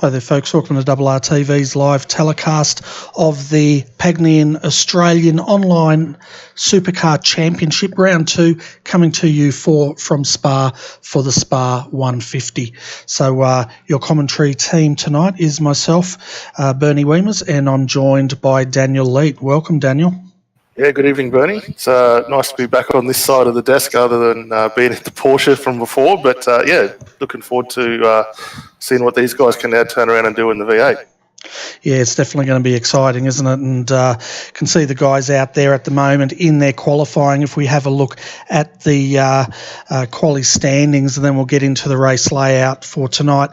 Hi there folks, welcome to RRTV's live telecast of the Pagnian Australian Online Supercar Championship Round 2, coming to you from Spa for the Spa 150. So your commentary team tonight is myself, Bernie Weemers, and I'm joined by Daniel Leet. Welcome, Daniel. Yeah, good evening, Bernie. It's nice to be back on this side of the desk other than being at the Porsche from before. But yeah, looking forward to seeing what these guys can now turn around and do in the V8. Yeah, it's definitely going to be exciting, isn't it? And can see the guys out there at the moment in their qualifying. If we have a look at the quali standings, and then we'll get into the race layout for tonight.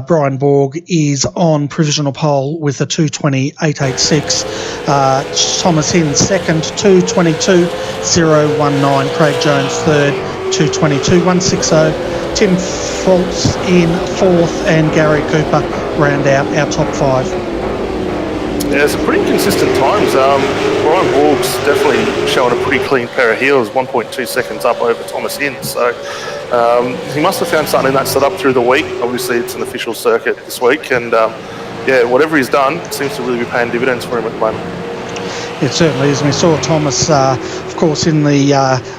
Brian Borg is on provisional pole with a 2:20.886. Thomas Hinn second, 2:22.019. Craig Jones third, 2:22.160. Tim Fultz in fourth, and Gary Cooper round out our top five. Yeah, some pretty consistent times. Brian Borg's definitely showing a pretty clean pair of heels, 1.2 seconds up over Thomas Hinn. So he must have found something in that setup through the week. Obviously, it's an official circuit this week, and yeah, whatever he's done seems to really be paying dividends for him at the moment. It certainly is. We saw Thomas, of course, in the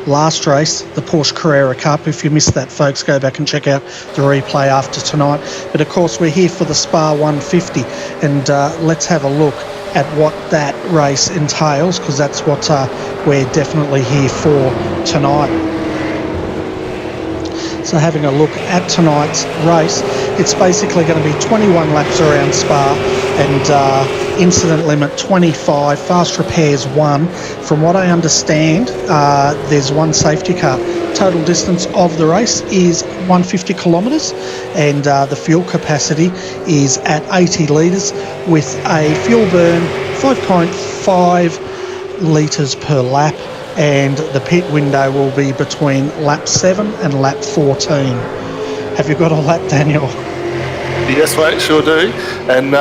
last race, the Porsche Carrera Cup. If you missed that, folks, go back and check out the replay after tonight. But, of course, we're here for the Spa 150, and let's have a look at what that race entails, because that's what we're definitely here for tonight. So having a look at tonight's race, it's basically going to be 21 laps around Spa, and incident limit 25, fast repairs 1. From what I understand, there's one safety car. Total distance of the race is 150 kilometres, and the fuel capacity is at 80 litres with a fuel burn 5.5 litres per lap, and the pit window will be between lap 7 and lap 14. Have you got all that, Daniel? Yes, mate, sure do. And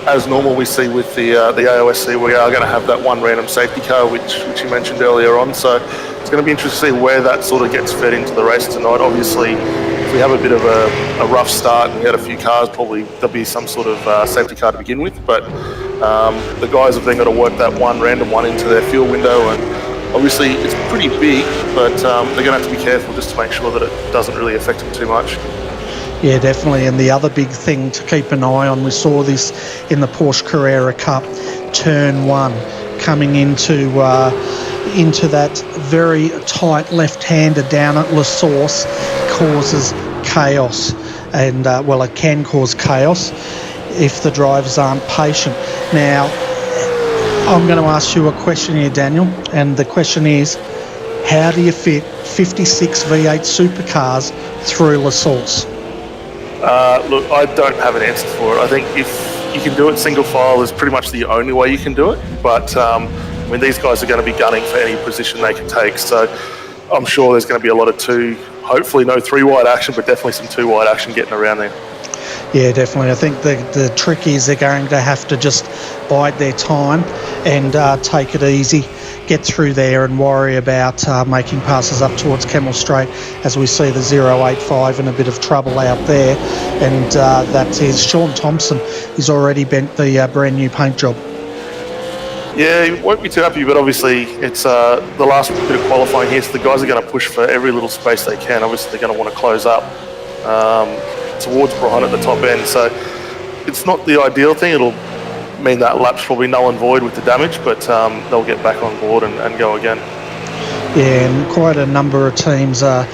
as normal, we see with the AOSC, we are going to have that one random safety car, which you mentioned earlier on. So it's going to be interesting to see where that sort of gets fed into the race tonight. Obviously, if we have a bit of a rough start and we had a few cars, probably there'll be some sort of safety car to begin with. But the guys have then got to work that one random one into their fuel window, and obviously it's pretty big, but they're going to have to be careful just to make sure that it doesn't really affect them too much. Yeah, definitely. And the other big thing to keep an eye on, we saw this in the Porsche Carrera Cup, turn 1, coming into that very tight left-hander down at La Source, causes chaos. And, well, it can cause chaos if the drivers aren't patient. Now, I'm going to ask you a question here, Daniel, and the question is, how do you fit 56 V8 supercars through La Source? Look, I don't have an answer for it. I think if you can do it single file is pretty much the only way you can do it. But I mean, these guys are going to be gunning for any position they can take. So I'm sure there's going to be a lot of hopefully no 3-wide action, but definitely some 2-wide action getting around there. Yeah, definitely. I think the trick is they're going to have to just bide their time and take it easy, get through there and worry about making passes up towards Kemmel Straight, as we see the 085 in a bit of trouble out there. And that is Sean Thompson. He's already bent the brand new paint job. Yeah, he won't be too happy, but obviously it's the last bit of qualifying here, so the guys are going to push for every little space they can. Obviously they're going to want to close up towards Brian at the top end, so it's not the ideal thing. It'll mean that lap's probably null and void with the damage, but they'll get back on board and go again. Yeah, and quite a number of teams are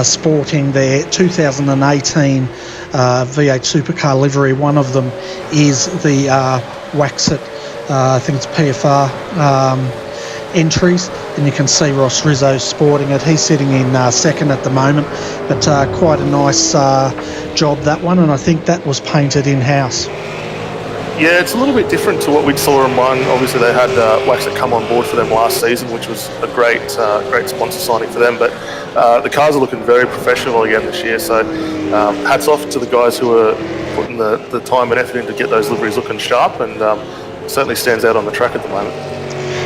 sporting their 2018 V8 Supercar livery. One of them is the Waxit, I think it's PFR entries, and you can see Ross Rizzo sporting it. He's sitting in second at the moment, but quite a nice job, that one, and I think that was painted in-house. Yeah, it's a little bit different to what we saw in one. Obviously, they had Waxit come on board for them last season, which was a great sponsor signing for them. But the cars are looking very professional again this year. So hats off to the guys who are putting the time and effort in to get those liveries looking sharp, and certainly stands out on the track at the moment.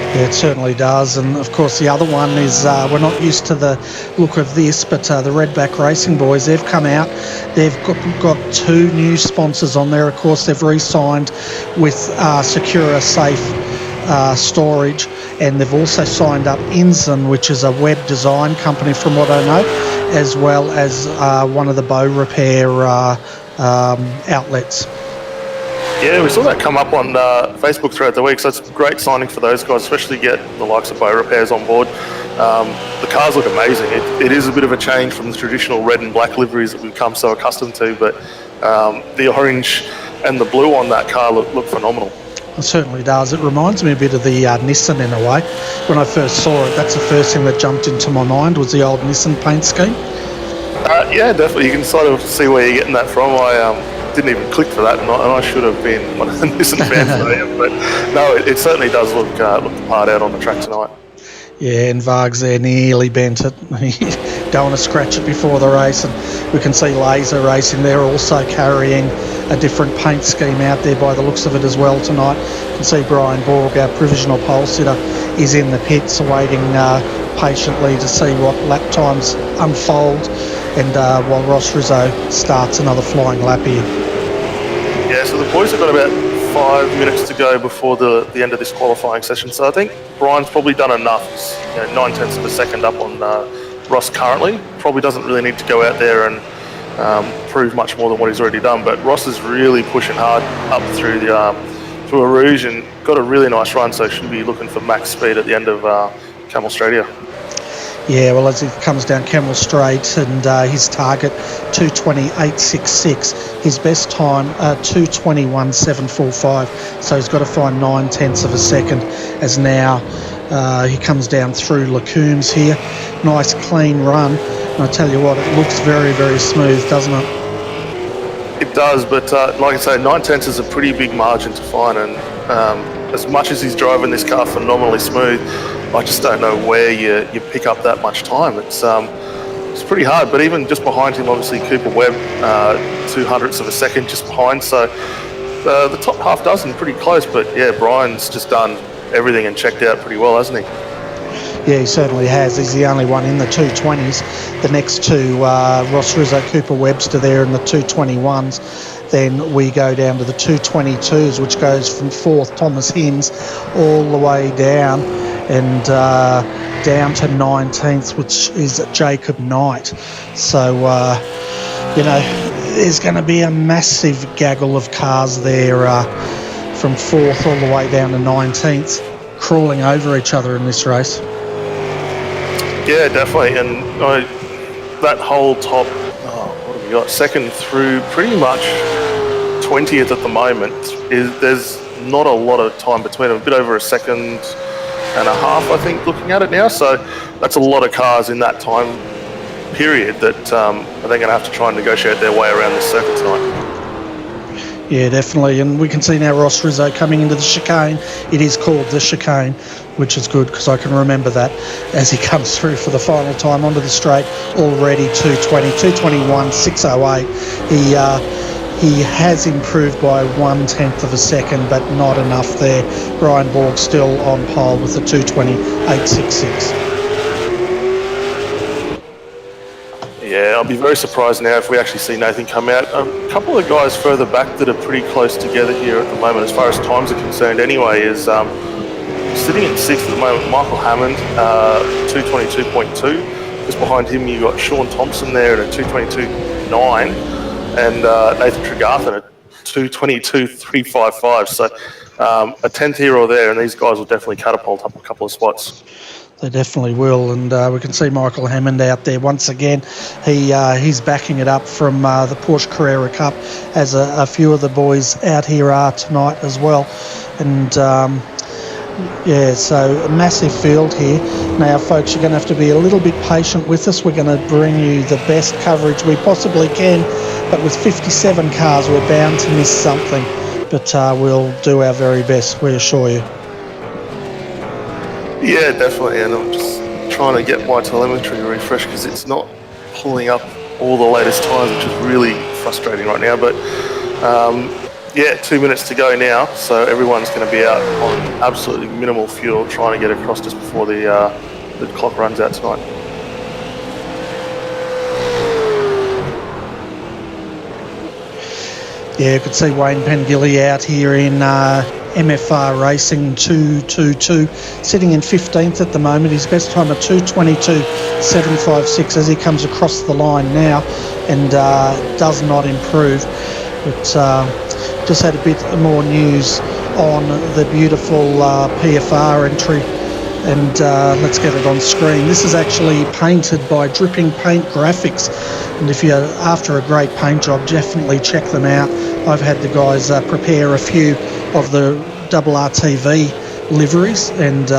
Yeah, it certainly does. And of course, the other one is we're not used to the look of this, but the Redback Racing boys, they've come out. They've got 2 new sponsors on there. Of course, they've re-signed with Secura Safe Storage, and they've also signed up Inzen, which is a web design company from what I know, as well as one of the bow repair outlets. Yeah, we saw that come up on Facebook throughout the week, so it's a great signing for those guys, especially get the likes of bow repairs on board. The cars look amazing. It is a bit of a change from the traditional red and black liveries that we've become so accustomed to, but the orange and the blue on that car look phenomenal. It certainly does. It reminds me a bit of the Nissan in a way. When I first saw it, that's the first thing that jumped into my mind was the old Nissan paint scheme. Yeah, definitely. You can sort of see where you're getting that from. I didn't even click for that, and I should have been one of the Nissan fans that I am. But no, it certainly does look the part out on the track tonight. Yeah, and Varg's there nearly bent it. Don't want to scratch it before the race. And we can see Laser Racing. They're also carrying a different paint scheme out there by the looks of it as well tonight. You can see Brian Borg, our provisional pole sitter, is in the pits awaiting patiently to see what lap times unfold, and while Ross Rizzo starts another flying lap here. Yeah, so the boys have got about 5 minutes to go before the end of this qualifying session, so I think Brian's probably done enough. He's 9/10 of a second up on Ross currently. Probably doesn't really need to go out there and prove much more than what he's already done, but Ross is really pushing hard up through through Rouge and got a really nice run, so should be looking for max speed at the end of Camel Stradia. Yeah, well, as he comes down Camel Straight, and his target 2:20.866, his best time 2:21.745. So he's got to find 9/10 of a second. As now he comes down through Lacooms here, nice clean run. And I tell you what, it looks very, very smooth, doesn't it? It does, but like I say, 9/10 is a pretty big margin to find, and as much as he's driving this car phenomenally smooth, I just don't know where you pick up that much time. It's pretty hard, but even just behind him, obviously Cooper Webb, 0.02 of a second just behind, so the top half dozen pretty close, but yeah, Brian's just done everything and checked out pretty well, hasn't he? Yeah, he certainly has. He's the only one in the 220s. The next two, Ross Rizzo, Cooper Webster there in the 221s. Then we go down to the 222s, which goes from 4th, Thomas Hinds, all the way down, and down to 19th, which is Jacob Knight. So, there's going to be a massive gaggle of cars there from 4th all the way down to 19th, crawling over each other in this race. Yeah, definitely, and that whole top, what have we got, 2nd through pretty much 20th at the moment, there's not a lot of time between them, a bit over a 1.5 seconds, I think, looking at it now, so that's a lot of cars in that time period that they're going to have to try and negotiate their way around this circuit tonight. Yeah, definitely, and we can see now Ross Rizzo coming into the chicane. It is called the chicane, which is good because I can remember that as he comes through for the final time onto the straight. Already 2:21.608. He has improved by 1/10 of a second, but not enough there. Brian Borg still on pole with the 2:20.866. Yeah, I'll be very surprised now if we actually see Nathan come out. A couple of guys further back that are pretty close together here at the moment, as far as times are concerned anyway, is sitting in 6th at the moment, Michael Hammond, 2:22.2. Just behind him you've got Sean Thompson there at a 2:22.9, and Nathan Tregarthen at 2:22.355. So a 10th here or there, and these guys will definitely catapult up a couple of spots. They definitely will, and we can see Michael Hammond out there once again. He's backing it up from the Porsche Carrera Cup, as a few of the boys out here are tonight as well. And so a massive field here. Now, folks, you're going to have to be a little bit patient with us. We're going to bring you the best coverage we possibly can, but with 57 cars, we're bound to miss something. But we'll do our very best, we assure you. Yeah, definitely, and I'm just trying to get my telemetry refreshed because it's not pulling up all the latest times, which is really frustrating right now. But Yeah, 2 minutes to go now, so everyone's going to be out on absolutely minimal fuel, trying to get across just before the clock runs out tonight. Yeah, you could see Wayne Pengilly out here in MFR Racing 222, sitting in 15th at the moment. His best time of 2:22.756 as he comes across the line now and does not improve. But just had a bit more news on the beautiful PFR entry, and let's get it on screen. This is actually painted by Dripping Paint Graphics, and if you're after a great paint job, definitely check them out. I've had the guys prepare a few of the RRTV liveries, and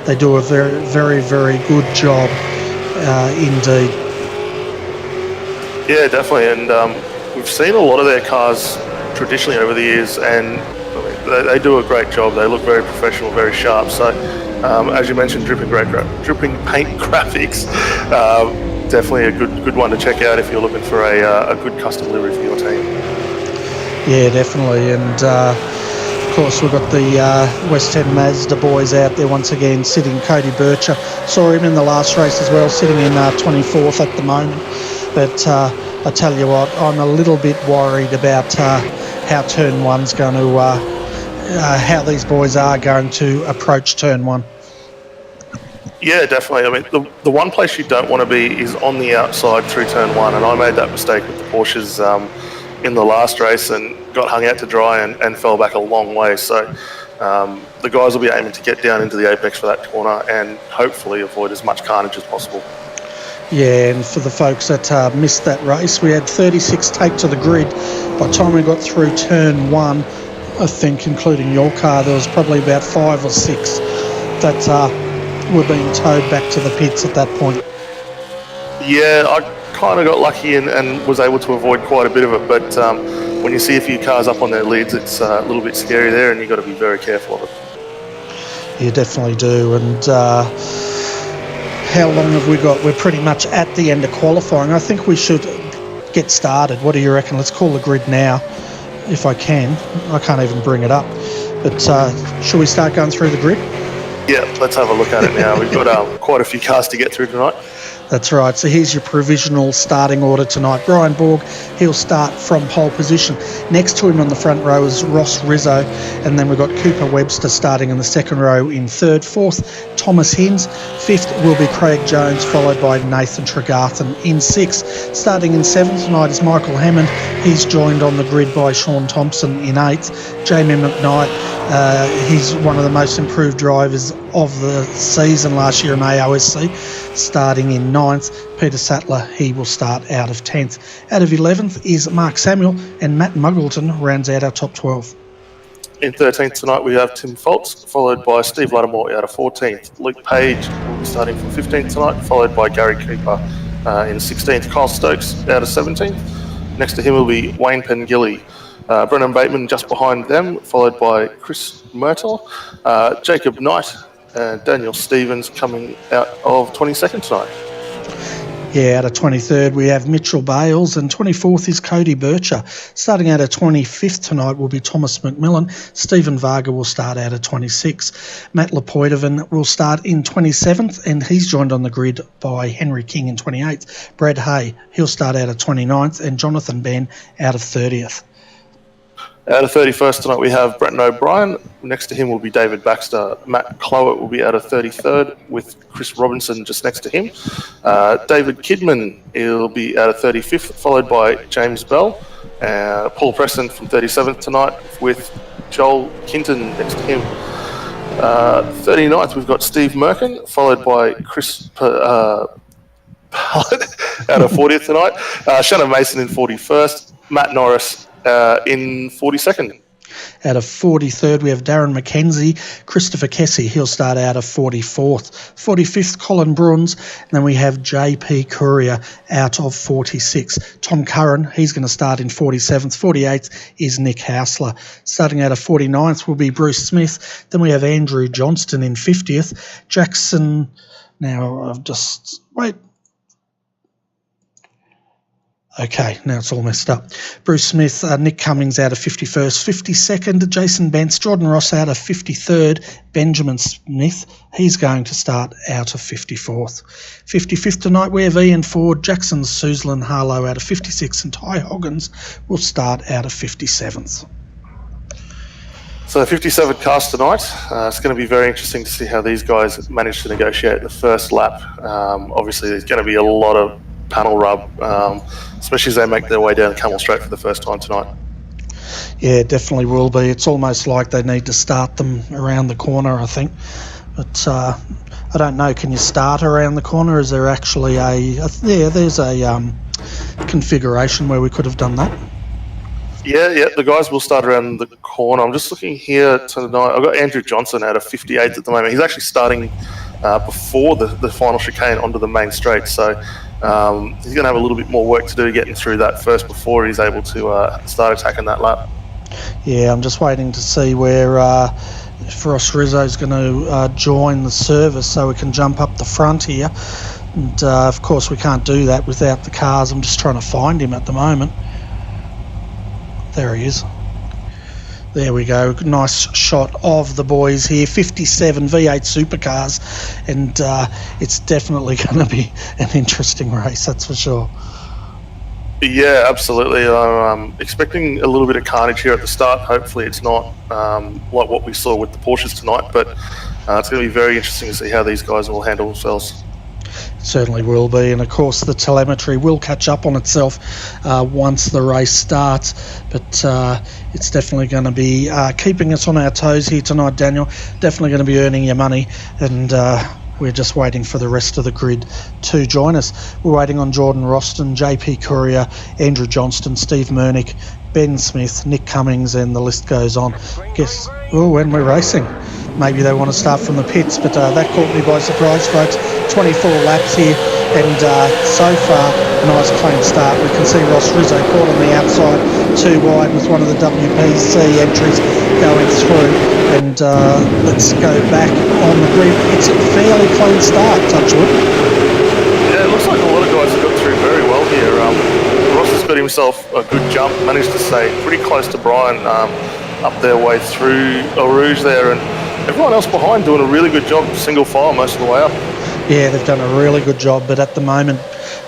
they do a very, very, very good job indeed. Yeah, definitely, and we've seen a lot of their cars traditionally over the years, and they do a great job. They look very professional, very sharp. So, as you mentioned, Dripping Paint Graphics, definitely a good one to check out if you're looking for a good custom livery for your team. Yeah, definitely, and of course we've got the West End Mazda boys out there once again, sitting. Cody Bircher, saw him in the last race as well, sitting in 24th at the moment. But I tell you what, I'm a little bit worried about how turn one's going to, how these boys are going to approach turn one. Yeah, definitely. I mean, the one place you don't want to be is on the outside through turn one, and I made that mistake with the Porsches in the last race and got hung out to dry and fell back a long way. So the guys will be aiming to get down into the apex for that corner and hopefully avoid as much carnage as possible. Yeah, and for the folks that missed that race, we had 36 take to the grid. By the time we got through turn one, I think, including your car, there was probably about 5 or 6 that were being towed back to the pits at that point. Yeah, I kind of got lucky and was able to avoid quite a bit of it, but when you see a few cars up on their lids, it's a little bit scary there, and you've got to be very careful of it. You definitely do. And how long have we got? We're pretty much at the end of qualifying. I think we should get started. What do you reckon? Let's call the grid now, if I can. I can't even bring it up. But should we start going through the grid? Yeah, let's have a look at it now. We've got quite a few cars to get through tonight. That's right. So here's your provisional starting order tonight. Brian Borg, he'll start from pole position. Next to him on the front row is Ross Rizzo, and then we've got Cooper Webster starting in the second row in third. Fourth, Thomas Hinds. Fifth will be Craig Jones, followed by Nathan Tregarthen in sixth. Starting in seventh tonight is Michael Hammond. He's joined on the grid by Sean Thompson in eighth. Jamie McKnight, he's one of the most improved drivers of the season last year in AOSC, starting in ninth. Peter Sattler, he will start out of 10th. Out of 11th is Mark Samuel, and Matt Muggleton rounds out our top 12. In 13th tonight we have Tim Foltz, followed by Steve Lattimore out of 14th. Luke Page will be starting from 15th tonight, followed by Gary Cooper in 16th. Kyle Stokes out of 17th. Next to him will be Wayne Pengilly. Brennan Bateman just behind them, followed by Chris Myrtle. Jacob Knight and Daniel Stevens coming out of 22nd tonight. Yeah, out of 23rd we have Mitchell Bales, and 24th is Cody Bircher. Starting out of 25th tonight will be Thomas McMillan. Stephen Varga will start out of 26th. Matt Lepoitovan will start in 27th, and he's joined on the grid by Henry King in 28th. Brad Hay, he'll start out of 29th, and Jonathan Ben out of 30th. Out of 31st tonight we have Brenton O'Brien. Next to him will be David Baxter. Matt Clowett will be out of 33rd with Chris Robinson just next to him. David Kidman, he'll be out of 35th, followed by James Bell. Paul Preston from 37th tonight with Joel Kinton next to him. 39th we've got Steve Merkin, followed by Chris out of 40th tonight. Shannon Mason in 41st. Matt Norris in 42nd. Out of 43rd, we have Darren McKenzie. Christopher Kessie, he'll start out of 44th. 45th, Colin Bruns. And then we have JP Courier out of 46. Tom Curran, he's going to start in 47th. 48th is Nick Hausler. Starting out of 49th will be Bruce Smith. Then we have Andrew Johnston in 50th. Jackson, now I've just, wait. Okay, now it's all messed up. Bruce Smith, Nick Cummings out of 51st. 52nd, Jason Bence. Jordan Ross out of 53rd. Benjamin Smith, he's going to start out of 54th. 55th tonight, we have Ian Ford, Jackson Suzlin Harlow out of 56th, and Ty Hoggins will start out of 57th. So 57 cars tonight. It's going to be very interesting to see how these guys manage to negotiate the first lap. Obviously, there's going to be a lot of panel rub, especially as they make their way down Camel Straight for the first time tonight. Yeah, definitely will be. It's almost like they need to start them around the corner, I think. But I don't know, can you start around the corner? Is there actually there's a configuration where we could have done that? Yeah, the guys will start around the corner. I'm just looking here tonight. I've got Andrew Johnson out of 58th at the moment. He's actually starting before the final chicane onto the main straight. So he's going to have a little bit more work to do getting through that first before he's able to start attacking that lap. Yeah, I'm just waiting to see where if Ross Rizzo's going to join the service so we can jump up the front here. And of course we can't do that without the cars. I'm just trying to find him at the moment. There he is. There we go. Nice shot of the boys here. 57 V8 supercars, and it's definitely going to be an interesting race, that's for sure. Yeah, absolutely. I'm expecting a little bit of carnage here at the start. Hopefully it's not like what we saw with the Porsches tonight, but it's going to be very interesting to see how these guys will handle themselves. Certainly will be, and of course the telemetry will catch up on itself once the race starts, but it's definitely going to be keeping us on our toes here tonight, Daniel. Definitely going to be earning your money, and we're just waiting for the rest of the grid to join us. We're waiting on Jordan Roston, JP Courier, Andrew Johnston, Steve Murnick, Ben Smith, Nick Cummings, and the list goes on. When we're racing, maybe they want to start from the pits, but that caught me by surprise, folks. 24 laps here, and so far a nice clean start. We can see Ross Rizzo caught on the outside, too wide with one of the WPC entries going through, and let's go back on the grid. It's a fairly clean start, Touchwood. Yeah, it looks like a lot of guys have got through very well here. Ross has got himself a good jump, managed to stay pretty close to Brian up their way through Eau Rouge there, and everyone else behind doing a really good job, single file most of the way up. Yeah, they've done a really good job, but at the moment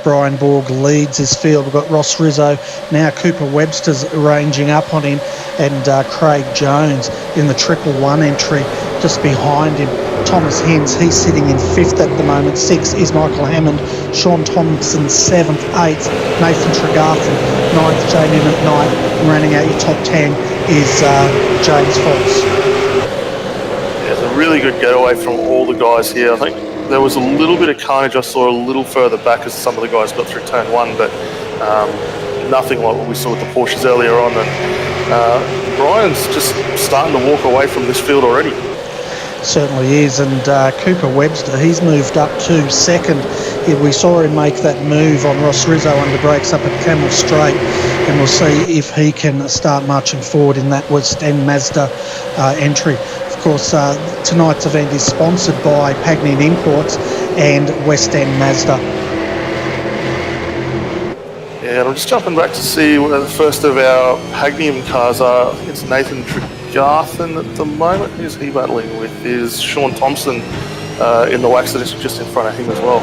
Brian Borg leads his field. We've got Ross Rizzo, now Cooper Webster's ranging up on him, and Craig Jones in the 111 entry just behind him. Thomas Hens, he's sitting in 5th at the moment. 6th is Michael Hammond. Sean Thompson 7th. 8th Nathan Tregarthen. 9th Jamie McKnight. And rounding out your top 10 is James Fox. Yeah, it's a really good getaway from all the guys here. I think there was a little bit of carnage I saw a little further back as some of the guys got through turn 1, but nothing like what we saw with the Porsches earlier on. And Brian's just starting to walk away from this field already. Certainly is, and Cooper Webster, he's moved up to 2nd. We saw him make that move on Ross Rizzo under brakes up at Camel Straight, and we'll see if he can start marching forward in that West End Mazda entry. Of course, tonight's event is sponsored by Pagnian Imports and West End Mazda. Yeah, and I'm just jumping back to see where the first of our Pagnium cars are. I think it's Nathan Tregarthen at the moment. Who's he battling with? Is Sean Thompson in the wax that is just in front of him as well.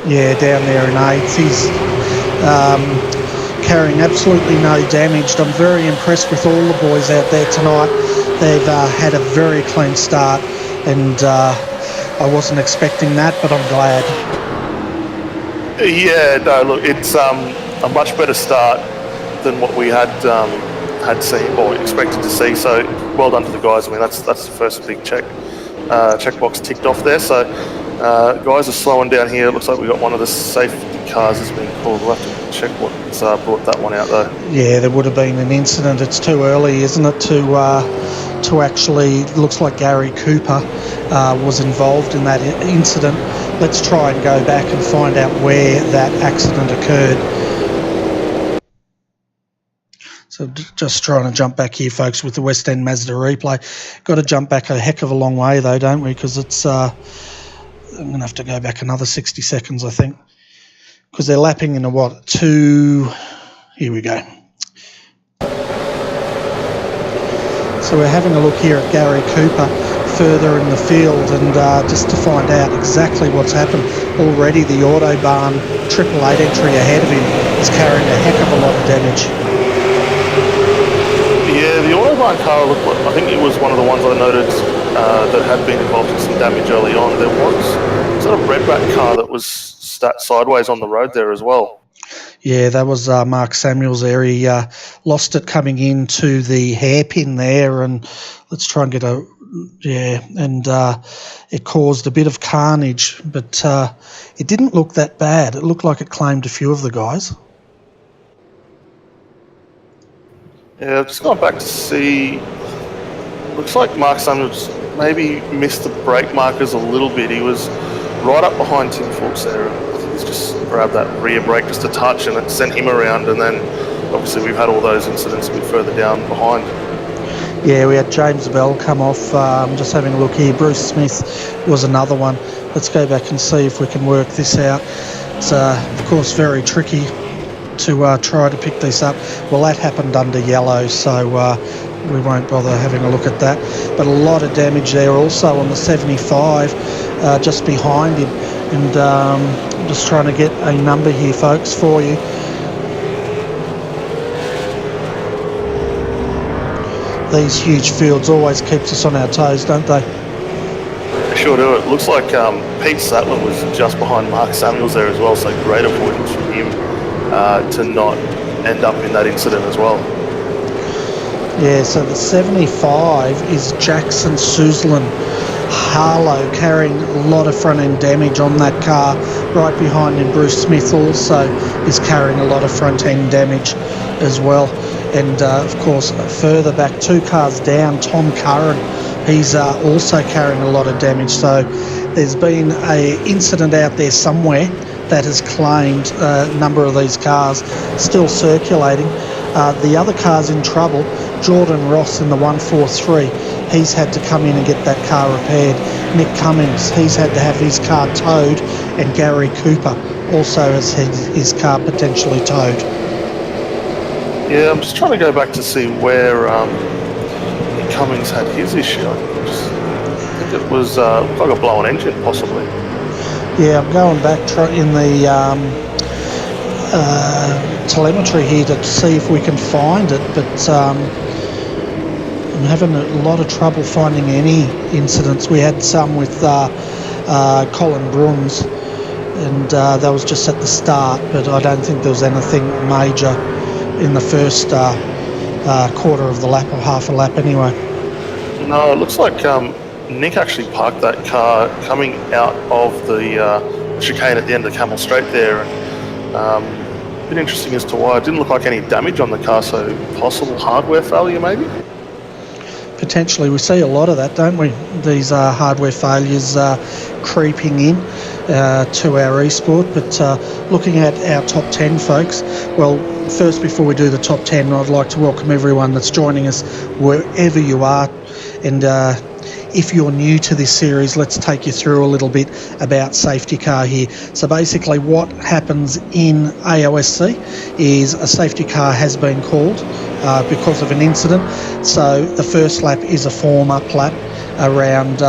Yeah, down there in 8th. He's carrying absolutely no damage. I'm very impressed with all the boys out there tonight. They've had a very clean start, and I wasn't expecting that, but I'm glad. Yeah, no, look, it's a much better start than what we had seen or expected to see. So well done to the guys. I mean, that's the first big checkbox ticked off there. So guys are slowing down here. It looks like we got one of the safety cars has been called. We'll have to check what's brought that one out though. Yeah, there would have been an incident. It's too early, isn't it, to actually, looks like Gary Cooper was involved in that incident. Let's try and go back and find out where that accident occurred. So just trying to jump back here, folks, with the West End Mazda replay. Got to jump back a heck of a long way though, don't we? Because it's I'm going to have to go back another 60 seconds, I think. because they're lapping in a what, 2, here we go. So we're having a look here at Gary Cooper further in the field, and just to find out exactly what's happened. Already the Autobahn 888 entry ahead of him is carrying a heck of a lot of damage. Yeah, the Autobahn car looked like, I think it was one of the ones I noted that had been involved in some damage early on. There was sort of Redback car that was sat sideways on the road there as well. Yeah, that was Mark Samuels there. He lost it coming into the hairpin there, and let's try and get a, and it caused a bit of carnage, but it didn't look that bad. It looked like it claimed a few of the guys. Yeah, I've just gone back to see. Looks like Mark Samuels maybe missed the brake markers a little bit. He was right up behind Tim Fuchs there. I think he's just grabbed that rear brake just a touch, and it sent him around. And then obviously we've had all those incidents a bit further down behind. Yeah, we had James Bell come off. Just having a look here. Bruce Smith was another one. Let's go back and see if we can work this out. It's of course very tricky to try to pick this up. Well, that happened under yellow, so we won't bother having a look at that. But a lot of damage there also on the 75, just behind him. And I'm just trying to get a number here, folks, for you. These huge fields always keeps us on our toes, don't they? They sure do. It looks like Pete Sattler was just behind Mark Samuels there as well, so great avoidance from him to not end up in that incident as well. Yeah, so the 75 is Jackson Suzlin Harlow, carrying a lot of front-end damage on that car. Right behind him, Bruce Smith also is carrying a lot of front-end damage as well. And, of course, further back, 2 cars down, Tom Curran, he's also carrying a lot of damage. So there's been an incident out there somewhere that has claimed a number of these cars still circulating. The other car's in trouble. Jordan Ross in the 143, he's had to come in and get that car repaired. Nick Cummings, he's had to have his car towed, and Gary Cooper also has had his car potentially towed. Yeah, I'm just trying to go back to see where Nick Cummings had his issue. I think it was like a blown engine, possibly. Yeah, I'm going back in the telemetry here to see if we can find it, but I'm having a lot of trouble finding any incidents. We had some with Colin Bruns, and that was just at the start, but I don't think there was anything major in the first quarter of the lap, or half a lap anyway. No, it looks like Nick actually parked that car coming out of the chicane at the end of Camel Straight there. A bit interesting as to why. It didn't look like any damage on the car, so possible hardware failure maybe? Potentially. We see a lot of that, don't we? These hardware failures creeping in to our esport. But looking at our top 10, folks, well, first, before we do the top 10, I'd like to welcome everyone that's joining us wherever you are. And if you're new to this series, let's take you through a little bit about safety car here. So basically what happens in AOSC is a safety car has been called because of an incident. So the first lap is a form-up lap around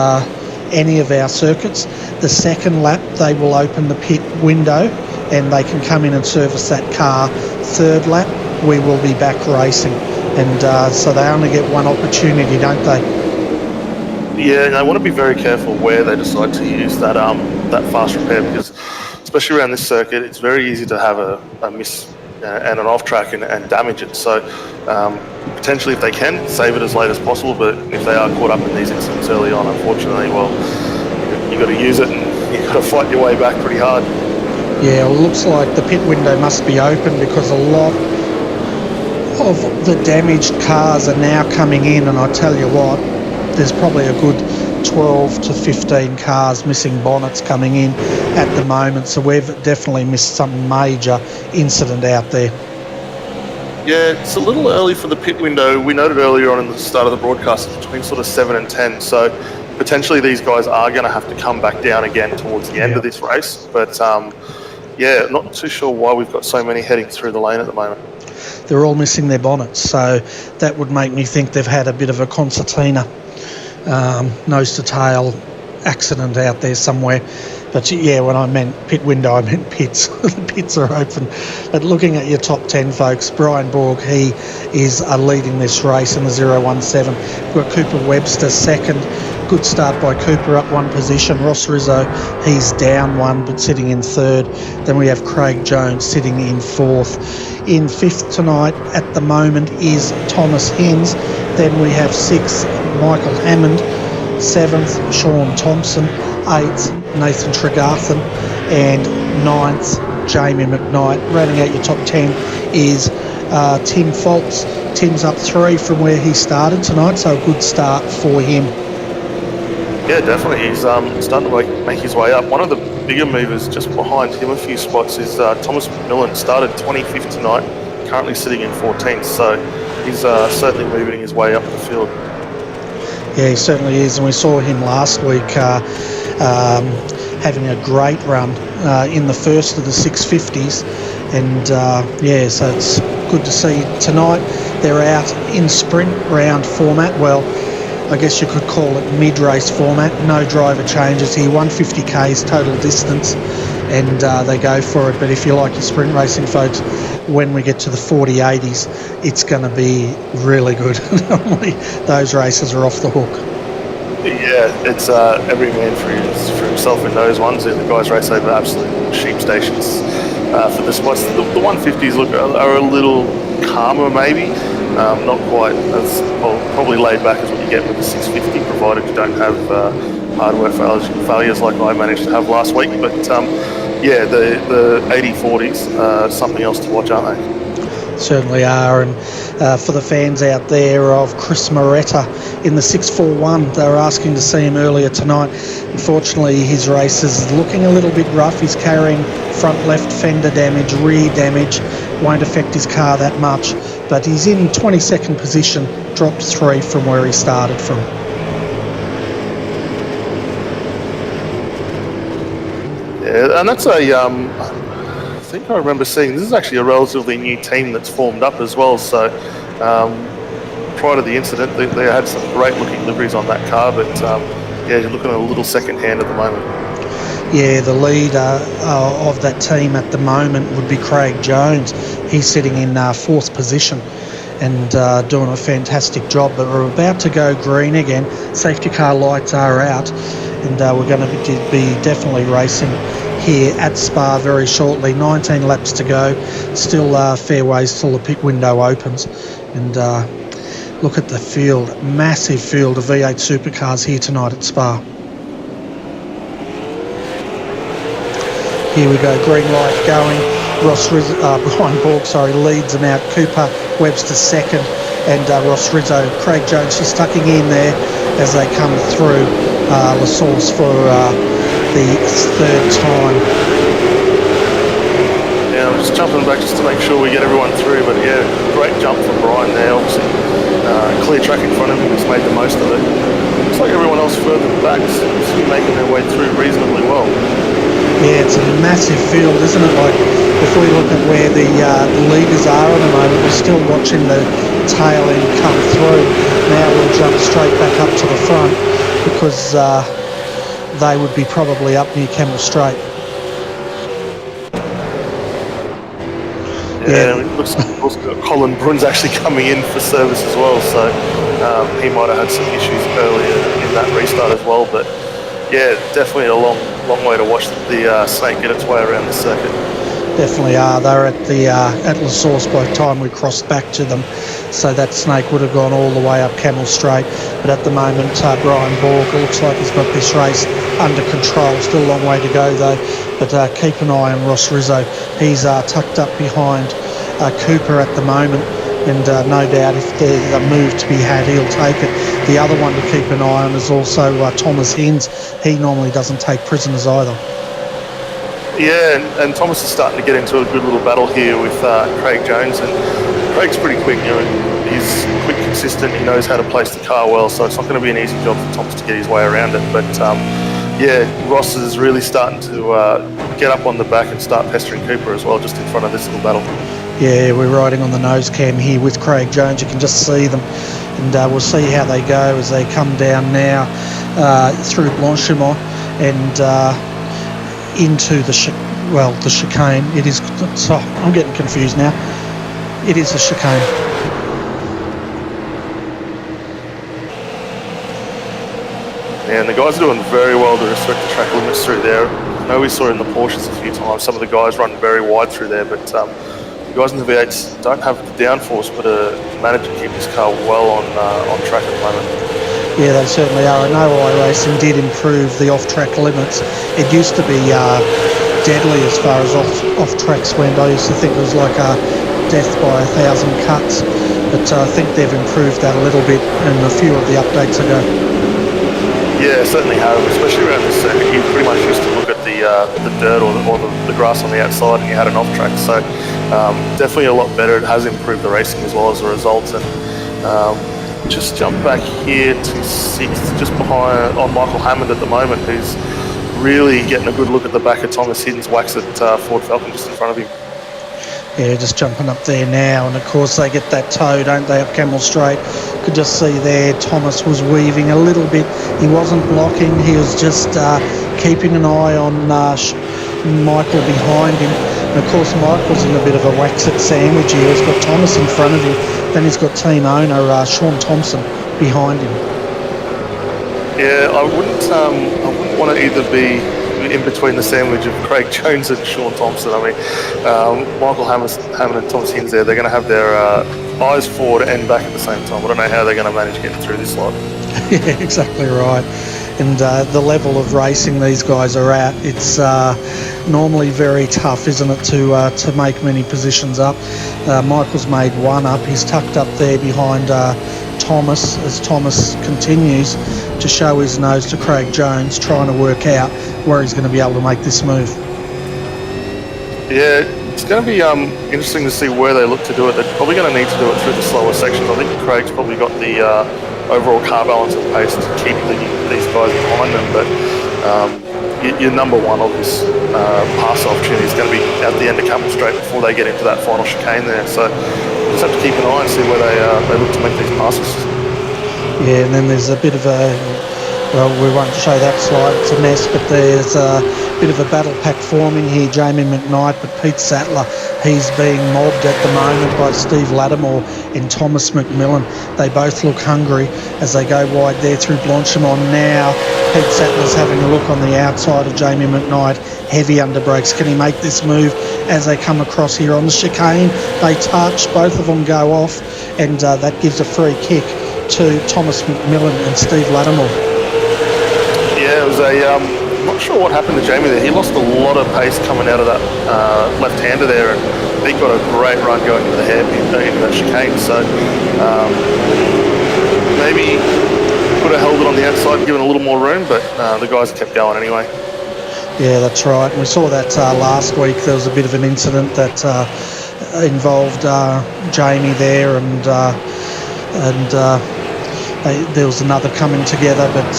any of our circuits. The second lap, they will open the pit window and they can come in and service that car. Third lap, we will be back racing. And so they only get one opportunity, don't they? Yeah, and I want to be very careful where they decide to use that that fast repair, because especially around this circuit, it's very easy to have a miss and an off track and damage it. So potentially, if they can, save it as late as possible. But if they are caught up in these incidents early on, unfortunately, well, you've got to use it and you've got to fight your way back pretty hard. Yeah, well, it looks like the pit window must be open because a lot of the damaged cars are now coming in, and I tell you what, there's probably a good 12 to 15 cars missing bonnets coming in at the moment, so we've definitely missed some major incident out there. Yeah, it's a little early for the pit window. We noted earlier on in the start of the broadcast it's between sort of 7 and 10, so potentially these guys are going to have to come back down again towards the end of this race, but yeah, not too sure why we've got so many heading through the lane at the moment. They're all missing their bonnets, so that would make me think they've had a bit of a concertina, nose to tail accident out there somewhere. But yeah, when I meant pit window, I meant pits. The pits are open. But looking at your top 10, folks, Brian Borg, he is leading this race in the 017. We've got Cooper Webster second. Good start by Cooper, up one position. Ross Rizzo, he's down one, but sitting in third. Then we have Craig Jones sitting in fourth. In fifth tonight at the moment is Thomas Hens. Then we have sixth, Michael Hammond. Seventh, Sean Thompson. Eighth, Nathan Tregarthen. And ninth, Jamie McKnight. Rounding out your top 10 is Tim Foltz. Tim's up 3 from where he started tonight, so a good start for him. Yeah, definitely. He's starting to make his way up. One of the bigger movers just behind him a few spots is Thomas McMillan. Started 25th tonight, currently sitting in 14th, so he's certainly moving his way up the field. Yeah, he certainly is, and we saw him last week having a great run in the first of the 650s, and yeah, so it's good to see tonight. They're out in sprint round format. Well, I guess you could call it mid-race format. No driver changes here. 150 k's total distance, and they go for it. But if you like your sprint racing, folks, when we get to the 40-80s, it's going to be really good. Normally, those races are off the hook. Yeah, it's every man for himself in those ones. The guys race over absolute sheep stations for the spots. The 150s look are a little calmer, maybe. Not quite as probably laid back as what you get with the 650, provided you don't have hardware failures like I managed to have last week. But yeah, the 80-40s something else to watch, aren't they? Certainly are, and for the fans out there of Chris Moretta in the 641, they were asking to see him earlier tonight. Unfortunately, his race is looking a little bit rough. He's carrying front left fender damage, rear damage. Won't affect his car that much, but he's in 22nd position, dropped 3 from where he started from. Yeah, and that's I think I remember seeing this is actually a relatively new team that's formed up as well. So prior to the incident, they had some great looking liveries on that car, but yeah, you're looking at a little second hand at the moment. Yeah, the leader of that team at the moment would be Craig Jones. He's sitting in 4th position and doing a fantastic job, but we're about to go green again. Safety car lights are out, and we're going to be definitely racing here at Spa very shortly. 19 laps to go, still fair ways till the pit window opens. And look at the field, massive field of V8 supercars here tonight at Spa. Here we go, green light going. Brian Borg, leads them out. Cooper Webster second, and Ross Rizzo. Craig Jones just tucking in there as they come through La Source for the 3rd time. Yeah, I'm just jumping back just to make sure we get everyone through, but yeah, great jump from Brian there. Obviously, clear track in front of him, he's made the most of it. Looks like everyone else further back seems to be making their way through reasonably well. Yeah, it's a massive field, isn't it? Like, if we look at where the leaders are at the moment, we're still watching the tail end come through. Now we'll jump straight back up to the front because they would be probably up near Camel Straight. Yeah, it looks like Colin Brun's actually coming in for service as well, so he might have had some issues earlier in that restart as well, but yeah, definitely a long way to watch the snake get its way around the circuit. Definitely are. They're at La Source by the time we crossed back to them, so that snake would have gone all the way up Camel Straight. But at the moment, Brian Borg looks like he's got this race under control. Still a long way to go though, but keep an eye on Ross Rizzo. He's tucked up behind Cooper at the moment, and no doubt if there's a move to be had, he'll take it. The other one to keep an eye on is also Thomas Hens. He normally doesn't take prisoners either. Yeah, and Thomas is starting to get into a good little battle here with Craig Jones, and Craig's pretty quick. You know, he's quick, consistent. He knows how to place the car well, so it's not going to be an easy job for Thomas to get his way around it. But yeah, Ross is really starting to get up on the back and start pestering Cooper as well, just in front of this little battle. Yeah, we're riding on the nose cam here with Craig Jones. You can just see them, and we'll see how they go as they come down now through Blanchimont and into the chicane. It is. So I'm getting confused now. It is a chicane. And the guys are doing very well to respect the track limits through there. I know we saw in the Porsches a few times, some of the guys run very wide through there, but the guys in the V8s don't have the downforce, but manage to keep this car well on track at the moment. Yeah, they certainly are. I know iRacing did improve the off-track limits. It used to be deadly as far as off-tracks went. I used to think it was like a death by 1,000 cuts, but I think they've improved that a little bit in a few of the updates ago. Yeah, certainly have, especially around this circuit. You pretty much used to look at the dirt or the grass on the outside and you had an off-track, so definitely a lot better. It has improved the racing as well as a result. And just jump back here to 6th, just behind on Michael Hammond at the moment, who's really getting a good look at the back of Thomas Hidden's wax at Ford Falcon just in front of him. Yeah, just jumping up there now, and of course they get that toe, don't they, up Camel Straight. Could just see there Thomas was weaving a little bit. He wasn't blocking, he was just keeping an eye on Michael behind him. And of course Michael's in a bit of a wax-it sandwich here. He's got Thomas in front of him, then he's got team owner Sean Thompson behind him. Yeah, I wouldn't want to either be in between the sandwich of Craig Jones and Sean Thompson. I mean, Michael Hammond and Thomas Hines there, they're going to have their eyes forward and back at the same time. I don't know how they're going to manage getting through this lot. Yeah, exactly right. And the level of racing these guys are at, it's normally very tough, isn't it, to make many positions up. Michael's made one up. He's tucked up there behind Thomas as Thomas continues to show his nose to Craig Jones, trying to work out where he's going to be able to make this move. Yeah, it's going to be interesting to see where they look to do it. They're probably going to need to do it through the slower sections. I think Craig's probably got the overall car balance and pace to keep these guys behind them, but your number one obvious pass opportunity is going to be at the end of Camel Straight before they get into that final chicane there. So just have to keep an eye and see where they look to make these passes. Yeah, and then there's a bit of well, we won't show that slide, it's a mess, but there's a bit of a battle pack forming here. Jamie McKnight, but Pete Sattler, he's being mobbed at the moment by Steve Lattimore and Thomas McMillan. They both look hungry as they go wide there through Blanchimont now. Pete Sattler's having a look on the outside of Jamie McKnight. Heavy under brakes. Can he make this move as they come across here on the chicane? They touch, both of them go off, and that gives a free kick to Thomas McMillan and Steve Lattimore. Yeah, it was I'm not sure what happened to Jamie there. He lost a lot of pace coming out of that left-hander there, and he got a great run going into the hairpin, into that chicane. So maybe could have held it on the outside and given a little more room, but the guys kept going anyway. Yeah, that's right. We saw that last week. There was a bit of an incident that involved Jamie there, and there was another coming together, but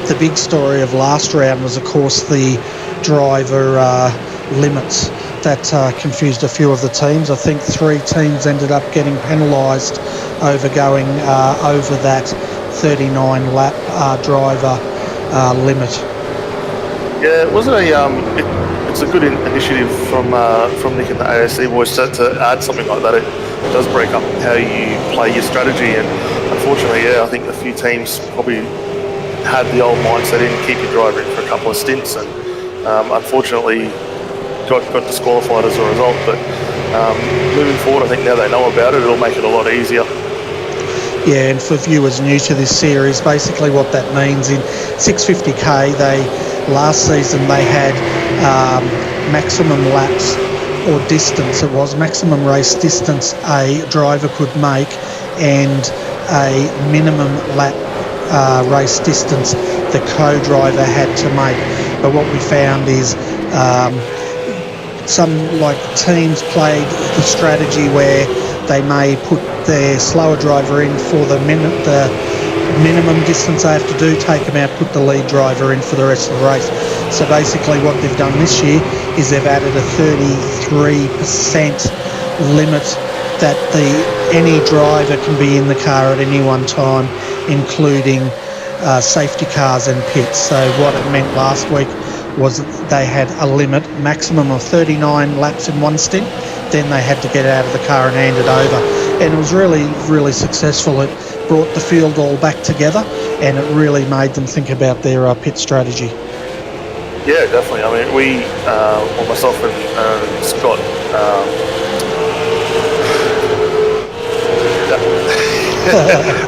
the big story of last round was, of course, the driver limits that confused a few of the teams. I think 3 teams ended up getting penalised over going over that 39 lap driver limit. Yeah, it wasn't it's a good initiative from Nick and the AOC boys to add something like that. It does break up how you play your strategy, and unfortunately, yeah, I think a few teams probably had the old mindset in, keep your driver in for a couple of stints, and unfortunately got disqualified as a result. But moving forward, I think now they know about it, it'll make it a lot easier. Yeah, and for viewers new to this series, basically what that means, in 650k, last season they had maximum laps or distance. It was maximum race distance a driver could make and a minimum lap race distance the co-driver had to make. But what we found is some teams played the strategy where they may put their slower driver in for the minimum distance they have to do, take them out, put the lead driver in for the rest of the race. So basically what they've done this year is they've added a 33% limit that any driver can be in the car at any one time, including safety cars and pits. So what it meant last week was that they had a limit, maximum of 39 laps in one stint, then they had to get out of the car and hand it over. And it was really, really successful. It brought the field all back together, and it really made them think about their pit strategy. Yeah, definitely. I mean, myself and Scott,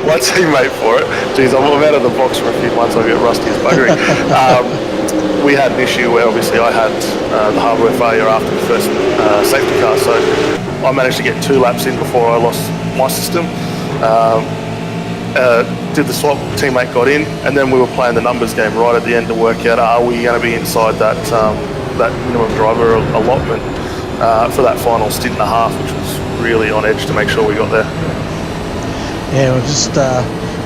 my teammate for it. Geez, I'm out of the box for a few months. I get rusty as buggery. We had an issue where obviously I had the hardware failure after the first safety car, so I managed to get 2 laps in before I lost my system. Did the swap, teammate got in, and then we were playing the numbers game right at the end to work out, are we going to be inside that minimum driver allotment for that final stint and a half, which was really on edge to make sure we got there. Yeah, we're just